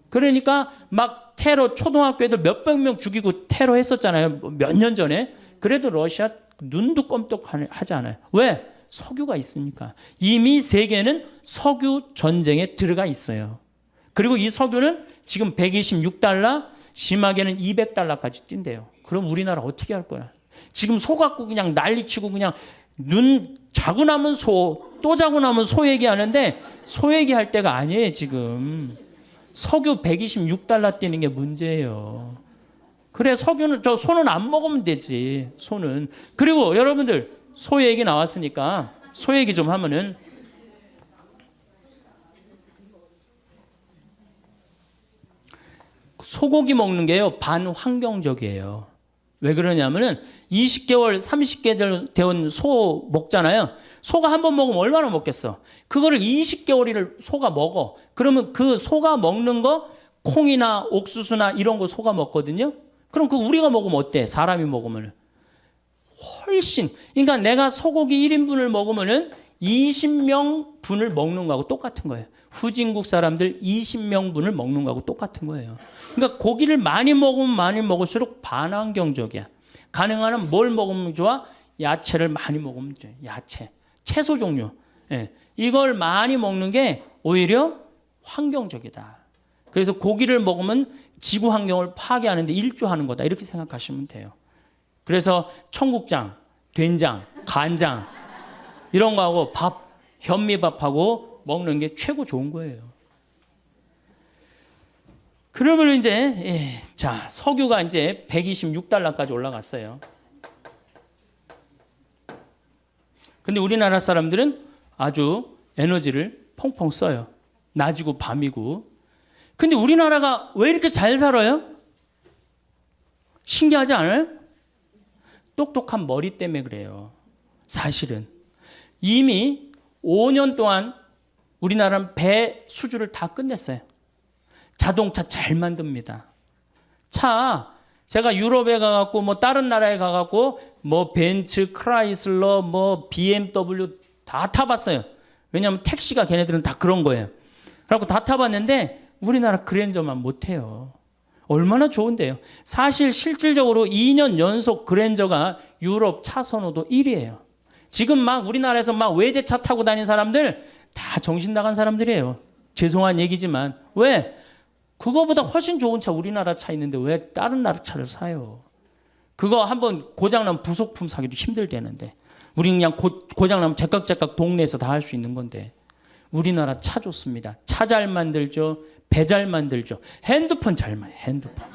그러니까 막 테러, 초등학교 애들 몇백 명 죽이고 테러했었잖아요. 몇 년 전에. 그래도 러시아 눈도 껌떡하지 않아요. 왜? 석유가 있으니까. 이미 세계는 석유 전쟁에 들어가 있어요. 그리고 이 석유는 지금 126달러, 심하게는 200달러까지 뛴대요. 그럼 우리나라 어떻게 할 거야? 지금 소 갖고 그냥 난리치고 그냥 눈 자고 나면 소, 또 자고 나면 소 얘기하는데 소 얘기할 때가 아니에요, 지금. 석유 126달러 뛰는 게 문제예요. 그래, 석유는, 소는 안 먹으면 되지, 소는. 그리고 여러분들, 소 얘기 나왔으니까 소 얘기 좀 하면은 소고기 먹는 게요, 반환경적이에요. 왜 그러냐면은 20개월, 30개월 된 소 먹잖아요. 소가 한 번 먹으면 얼마나 먹겠어? 그거를 20개월을 소가 먹어. 그러면 그 소가 먹는 거 콩이나 옥수수나 이런 거 소가 먹거든요. 그럼 그 우리가 먹으면 어때? 사람이 먹으면 훨씬. 그러니까 내가 소고기 1인분을 먹으면은 20명 분을 먹는 거하고 똑같은 거예요. 후진국 사람들 20명 분을 먹는 거하고 똑같은 거예요. 그러니까 고기를 많이 먹으면 많이 먹을수록 반환경적이야. 가능한 한 뭘 먹으면 좋아? 야채를 많이 먹으면 좋아. 야채, 채소 종류. 예. 이걸 많이 먹는 게 오히려 환경적이다. 그래서 고기를 먹으면 지구 환경을 파괴하는데 일조하는 거다. 이렇게 생각하시면 돼요. 그래서 청국장, 된장, 간장 이런 거하고 밥, 현미밥하고 먹는 게 최고 좋은 거예요. 그러면 이제 자, 석유가 이제 126달러까지 올라갔어요. 근데 우리나라 사람들은 아주 에너지를 펑펑 써요. 낮이고 밤이고. 근데 우리나라가 왜 이렇게 잘 살아요? 신기하지 않아요? 똑똑한 머리 때문에 그래요. 사실은 이미 5년 동안 우리나라는 배 수주를 다 끝냈어요. 자동차 잘 만듭니다. 차 제가 유럽에 가갖고 뭐 다른 나라에 가갖고 뭐 벤츠, 크라이슬러, 뭐 BMW 다 타봤어요. 왜냐하면 택시가 걔네들은 다 그런 거예요. 그래갖고 다 타봤는데 우리나라 그랜저만 못해요. 얼마나 좋은데요. 사실 실질적으로 2년 연속 그랜저가 유럽 차 선호도 1위예요. 지금 막 우리나라에서 막 외제차 타고 다니는 사람들 다 정신 나간 사람들이에요. 죄송한 얘기지만. 왜? 그거보다 훨씬 좋은 차 우리나라 차 있는데 왜 다른 나라 차를 사요? 그거 한번 고장나면 부속품 사기도 힘들대는데 우리 그냥 고장나면 제깍제깍 동네에서 다 할 수 있는 건데 우리나라 차 좋습니다. 차 잘 만들죠. 배 잘 만들죠. 핸드폰 잘 만들죠. 핸드폰.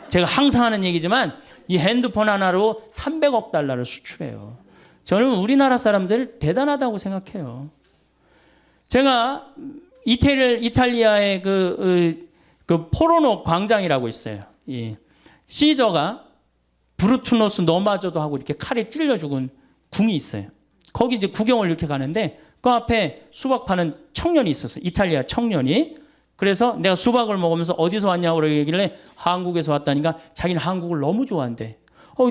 제가 항상 하는 얘기지만 이 핸드폰 하나로 300억 달러를 수출해요. 저는 우리나라 사람들 대단하다고 생각해요. 제가 이탈리아의 그 포로노 광장이라고 있어요. 이 시저가 브루투노스 너마저도 하고 이렇게 칼에 찔려 죽은 궁이 있어요. 거기 이제 구경을 이렇게 가는데 그 앞에 수박 파는 청년이 있었어요. 이탈리아 청년이. 그래서 내가 수박을 먹으면서 어디서 왔냐고 그러길래 한국에서 왔다니까 자기는 한국을 너무 좋아한대.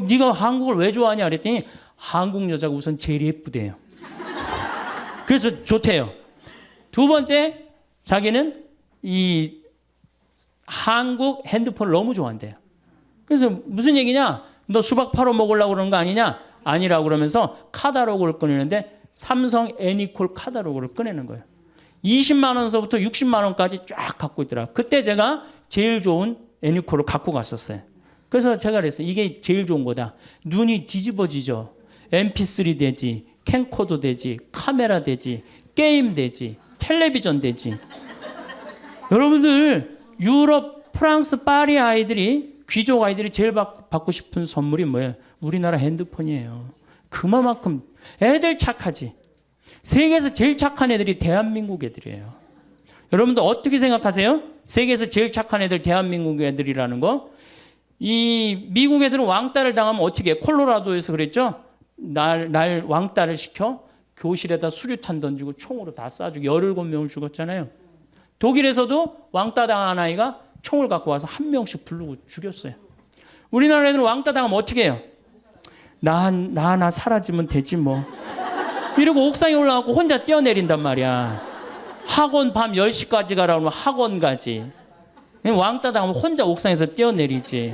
네가 한국을 왜 좋아하냐 그랬더니 한국 여자가 우선 제일 예쁘대요. 그래서 좋대요. 두 번째 자기는 이 한국 핸드폰을 너무 좋아한대요. 그래서 무슨 얘기냐? 너 수박 팔아 먹으려고 그러는 거 아니냐? 아니라고 그러면서 카탈로그를 꺼내는데 삼성 애니콜 카탈로그를 꺼내는 거예요. 20만 원서부터 60만 원까지 쫙 갖고 있더라. 그때 제가 제일 좋은 애니콜을 갖고 갔었어요. 그래서 제가 그랬어요. 이게 제일 좋은 거다. 눈이 뒤집어지죠. MP3 되지, 캠코더 되지, 카메라 되지, 게임 되지, 텔레비전 되지. 여러분들 유럽, 프랑스, 파리 아이들이 귀족 아이들이 제일 받고 싶은 선물이 뭐예요? 우리나라 핸드폰이에요. 그만큼 애들 착하지. 세계에서 제일 착한 애들이 대한민국 애들이에요. 여러분들 어떻게 생각하세요? 세계에서 제일 착한 애들 대한민국 애들이라는 거? 이 미국 애들은 왕따를 당하면 어떻게 해? 콜로라도에서 그랬죠? 날 왕따를 시켜 교실에다 수류탄 던지고 총으로 다 쏴주고 17명을 죽었잖아요. 독일에서도 왕따 당한 아이가 총을 갖고 와서 한 명씩 부르고 죽였어요. 우리나라 애들은 왕따 당하면 어떻게 해요? 나 하나 사라지면 되지 뭐. 이러고 옥상에 올라가고 혼자 뛰어내린단 말이야. 학원 밤 10시까지 가라고 하면 학원 가지. 왕따 당하면 혼자 옥상에서 뛰어내리지.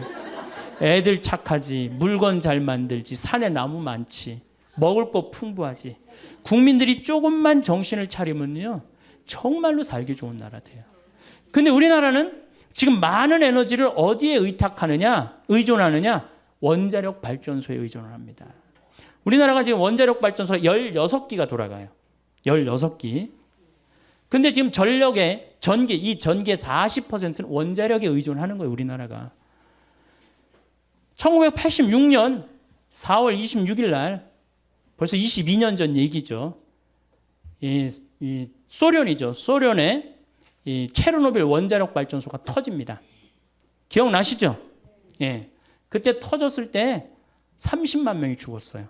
애들 착하지. 물건 잘 만들지. 산에 나무 많지. 먹을 거 풍부하지. 국민들이 조금만 정신을 차리면요. 정말로 살기 좋은 나라 돼요. 근데 우리나라는 지금 많은 에너지를 어디에 의존하느냐? 원자력 발전소에 의존을 합니다. 우리나라가 지금 원자력 발전소가 16기가 돌아가요. 16기. 근데 지금 전력의 이 전기의 40%는 원자력에 의존하는 거예요, 우리나라가. 1986년 4월 26일 날 벌써 22년 전 얘기죠. 이 소련이죠. 소련의 이 체르노빌 원자력 발전소가 터집니다. 기억나시죠? 예. 그때 터졌을 때 30만 명이 죽었어요.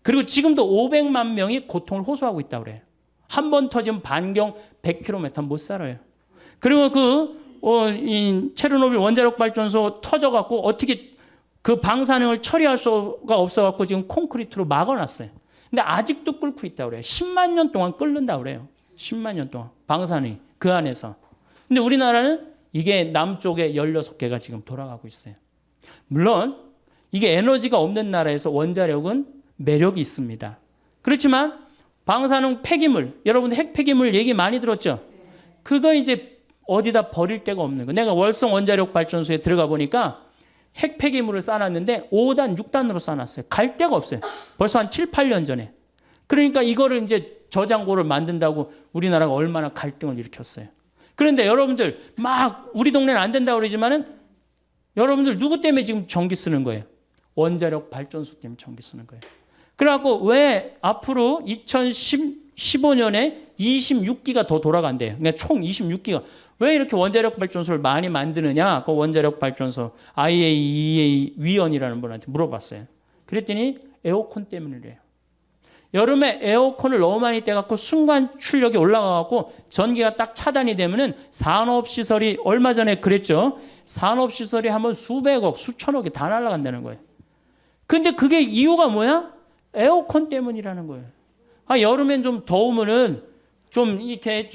그리고 지금도 500만 명이 고통을 호소하고 있다고 그래요. 한 번 터지면 반경 100km 못 살아요. 그리고 이 체르노빌 원자력 발전소 터져갖고 어떻게 그 방사능을 처리할 수가 없어갖고 지금 콘크리트로 막아놨어요. 근데 아직도 끓고 있다고 그래요. 10만 년 동안 끓는다고 그래요. 10만 년 동안 방사능이 그 안에서. 근데 우리나라는 이게 남쪽에 16개가 지금 돌아가고 있어요. 물론 이게 에너지가 없는 나라에서 원자력은 매력이 있습니다. 그렇지만 방사능 폐기물, 여러분 핵 폐기물 얘기 많이 들었죠? 그거 이제 어디다 버릴 데가 없는 거. 내가 월성 원자력 발전소에 들어가 보니까 핵 폐기물을 쌓아놨는데 5단, 6단으로 쌓아놨어요. 갈 데가 없어요. 벌써 한 7, 8년 전에. 그러니까 이거를 이제 저장고를 만든다고 우리나라가 얼마나 갈등을 일으켰어요. 그런데 여러분들 막 우리 동네는 안 된다고 그러지만은 여러분들 누구 때문에 지금 전기 쓰는 거예요? 원자력 발전소 때문에 전기 쓰는 거예요. 그래갖고 왜 앞으로 2015년에 26기가 더 돌아간대요. 그러니까 총 26기가. 왜 이렇게 원자력 발전소를 많이 만드느냐? 그 원자력 발전소 IAEA 위원이라는 분한테 물어봤어요. 그랬더니 에어컨 때문이래요. 여름에 에어컨을 너무 많이 떼갖고 순간 출력이 올라가갖고 전기가 딱 차단이 되면은 산업시설이 얼마 전에 그랬죠. 산업시설이 한번 수백억, 수천억이 다 날아간다는 거예요. 근데 그게 이유가 뭐야? 에어컨 때문이라는 거예요. 여름엔 좀 더우면은 좀 이렇게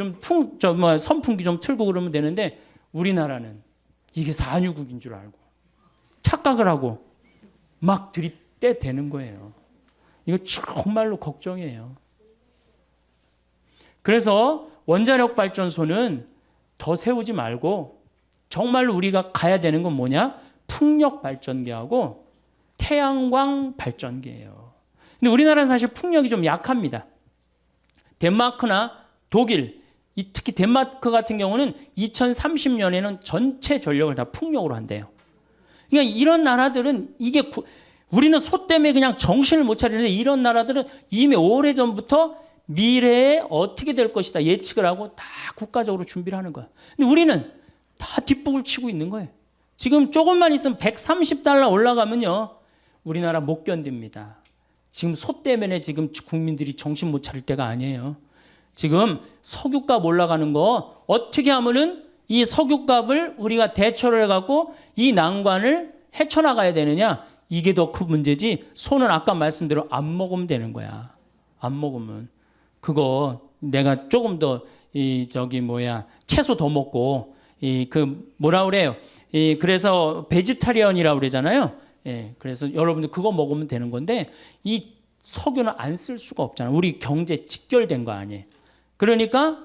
선풍기 좀 틀고 그러면 되는데 우리나라는 이게 산유국인 줄 알고 착각을 하고 막 들이대 대는 거예요. 이거 정말로 걱정이에요. 그래서 원자력 발전소는 더 세우지 말고 정말로 우리가 가야 되는 건 뭐냐? 풍력 발전기하고 태양광 발전기예요. 근데 우리나라는 사실 풍력이 좀 약합니다. 덴마크나 독일, 특히 덴마크 같은 경우는 2030년에는 전체 전력을 다 풍력으로 한대요. 그러니까 이런 나라들은 우리는 소 때문에 그냥 정신을 못 차리는데 이런 나라들은 이미 오래전부터 미래에 어떻게 될 것이다 예측을 하고 다 국가적으로 준비를 하는 거야. 근데 우리는 다 뒷북을 치고 있는 거예요. 지금 조금만 있으면 $130 올라가면요. 우리나라 못 견딥니다. 지금 소 때문에 지금 국민들이 정신 못 차릴 때가 아니에요. 지금 석유값 올라가는 거 어떻게 하면은 이 석유값을 우리가 대처를 해갖고 이 난관을 헤쳐나가야 되느냐. 이게 더 큰 문제지. 소는 아까 말씀대로 안 먹으면 되는 거야. 안 먹으면. 그거 내가 조금 더 채소 더 먹고 뭐라 그래요? 그래서 베지타리언이라고 그러잖아요. 예, 그래서 여러분들 그거 먹으면 되는 건데 이 석유는 안 쓸 수가 없잖아요. 우리 경제 직결된 거 아니에요. 그러니까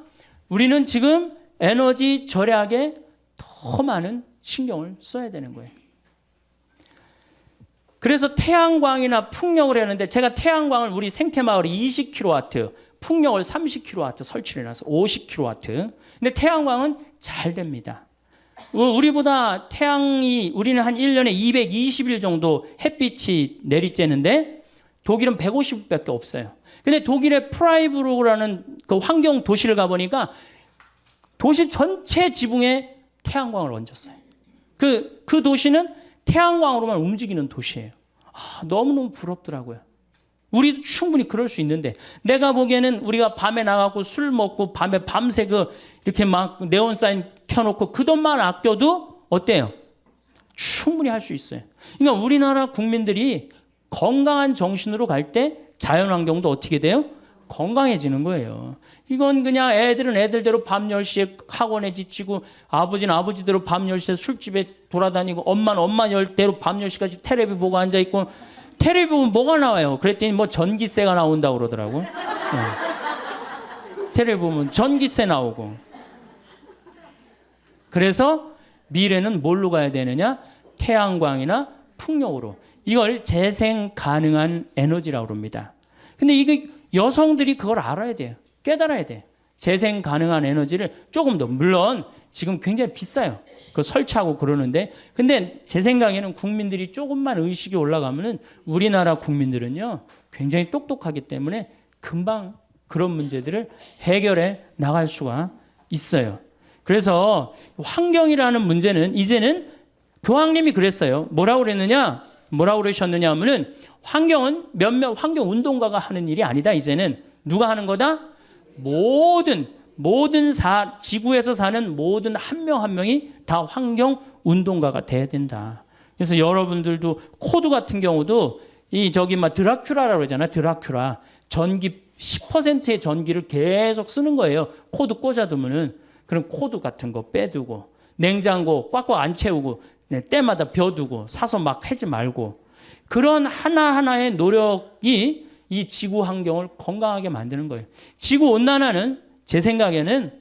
우리는 지금 에너지 절약에 더 많은 신경을 써야 되는 거예요. 그래서 태양광이나 풍력을 했는데 제가 태양광을 우리 생태마을에 20kW, 풍력을 30kW 설치를 해놔서 50kW. 근데 태양광은 잘 됩니다. 우리보다 우리는 한 1년에 220일 정도 햇빛이 내리쬐는데 독일은 150일밖에 없어요. 근데 독일의 프라이부르라는 그 환경 도시를 가보니까 도시 전체 지붕에 태양광을 얹었어요. 그 도시는 태양광으로만 움직이는 도시예요. 너무너무 부럽더라고요. 우리도 충분히 그럴 수 있는데 내가 보기에는 우리가 밤에 나가고 술 먹고 밤새 이렇게 막 네온사인 켜놓고 그 돈만 아껴도 어때요? 충분히 할 수 있어요. 그러니까 우리나라 국민들이 건강한 정신으로 갈 때 자연환경도 어떻게 돼요? 건강해지는 거예요. 이건 그냥 애들은 애들대로 밤 10시에 학원에 지치고 아버지는 아버지대로 밤 10시에 술집에 돌아다니고 엄마는 엄마대로 밤 10시까지 텔레비 보고 앉아있고 텔레비 보면 뭐가 나와요? 그랬더니 전기세가 나온다고 그러더라고. 네. 텔레비 보면 전기세 나오고. 그래서 미래는 뭘로 가야 되느냐? 태양광이나 풍력으로. 이걸 재생 가능한 에너지라고 합니다. 근데 이게 여성들이 그걸 알아야 돼요. 깨달아야 돼. 재생 가능한 에너지를 조금 더, 물론 지금 굉장히 비싸요. 그 설치하고 그러는데, 근데 제 생각에는 국민들이 조금만 의식이 올라가면은 우리나라 국민들은요 굉장히 똑똑하기 때문에 금방 그런 문제들을 해결해 나갈 수가 있어요. 그래서 환경이라는 문제는 이제는 교황님이 그랬어요. 뭐라고 그랬느냐? 뭐라고 그러셨느냐 하면은 환경은 몇몇 환경 운동가가 하는 일이 아니다. 이제는 누가 하는 거다? 지구에서 사는 모든 한 명 한 명이 다 환경 운동가가 돼야 된다. 그래서 여러분들도 코드 같은 경우도 드라큘라라고 그러잖아. 드라큘라. 전기 10%의 전기를 계속 쓰는 거예요. 코드 꽂아두면은. 그런 코드 같은 거 빼두고 냉장고 꽉꽉 안 채우고 때마다 벼두고 사서 막 해지 말고 그런 하나하나의 노력이 이 지구 환경을 건강하게 만드는 거예요. 지구 온난화는 제 생각에는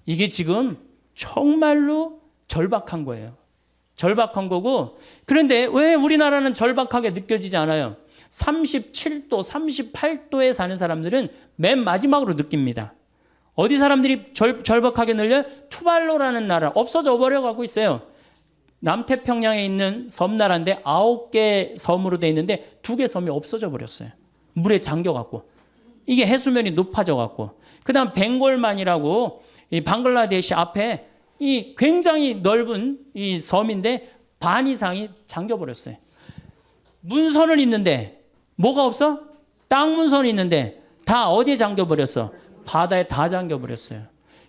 이게 지금 정말로 절박한 거예요. 절박한 거고 그런데 왜 우리나라는 절박하게 느껴지지 않아요? 37도, 38도에 사는 사람들은 맨 마지막으로 느낍니다. 어디 사람들이 절박하게 늘려요? 투발루라는 나라 없어져 버려가고 있어요. 남태평양에 있는 섬나라인데 9개 섬으로 돼 있는데 2개 섬이 없어져 버렸어요. 물에 잠겨갖고. 이게 해수면이 높아져갖고. 그 다음 벵골만이라고 이 방글라데시 앞에 이 굉장히 넓은 이 섬인데 반 이상이 잠겨버렸어요. 문선은 있는데 뭐가 없어? 땅 문선이 있는데 다 어디에 잠겨버렸어? 바다에 다 잠겨버렸어요.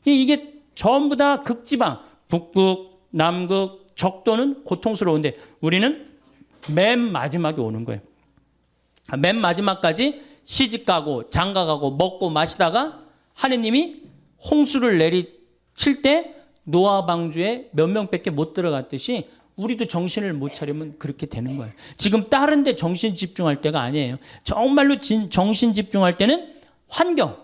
이게 전부 다 극지방, 북극, 남극, 적도는 고통스러운데 우리는 맨 마지막에 오는 거예요. 맨 마지막까지 시집가고 장가가고 먹고 마시다가 하느님이 홍수를 내리칠 때 노아 방주에 몇 명밖에 못 들어갔듯이 우리도 정신을 못 차리면 그렇게 되는 거예요. 지금 다른 데 정신 집중할 때가 아니에요. 정말로 정신 집중할 때는 환경,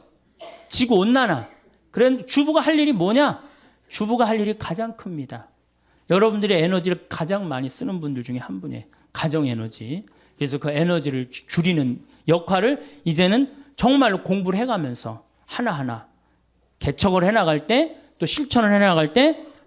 지구 온난화. 그런 주부가 할 일이 뭐냐? 주부가 할 일이 가장 큽니다. 여러분들의 에너지를 가장 많이 쓰는 분들 중에 한 분이에요. 가정 에너지. 그래서 그 에너지를 줄이는 역할을 이제는 정말로 공부를 해가면서 하나하나 개척을 해나갈 때 또 실천을 해나갈 때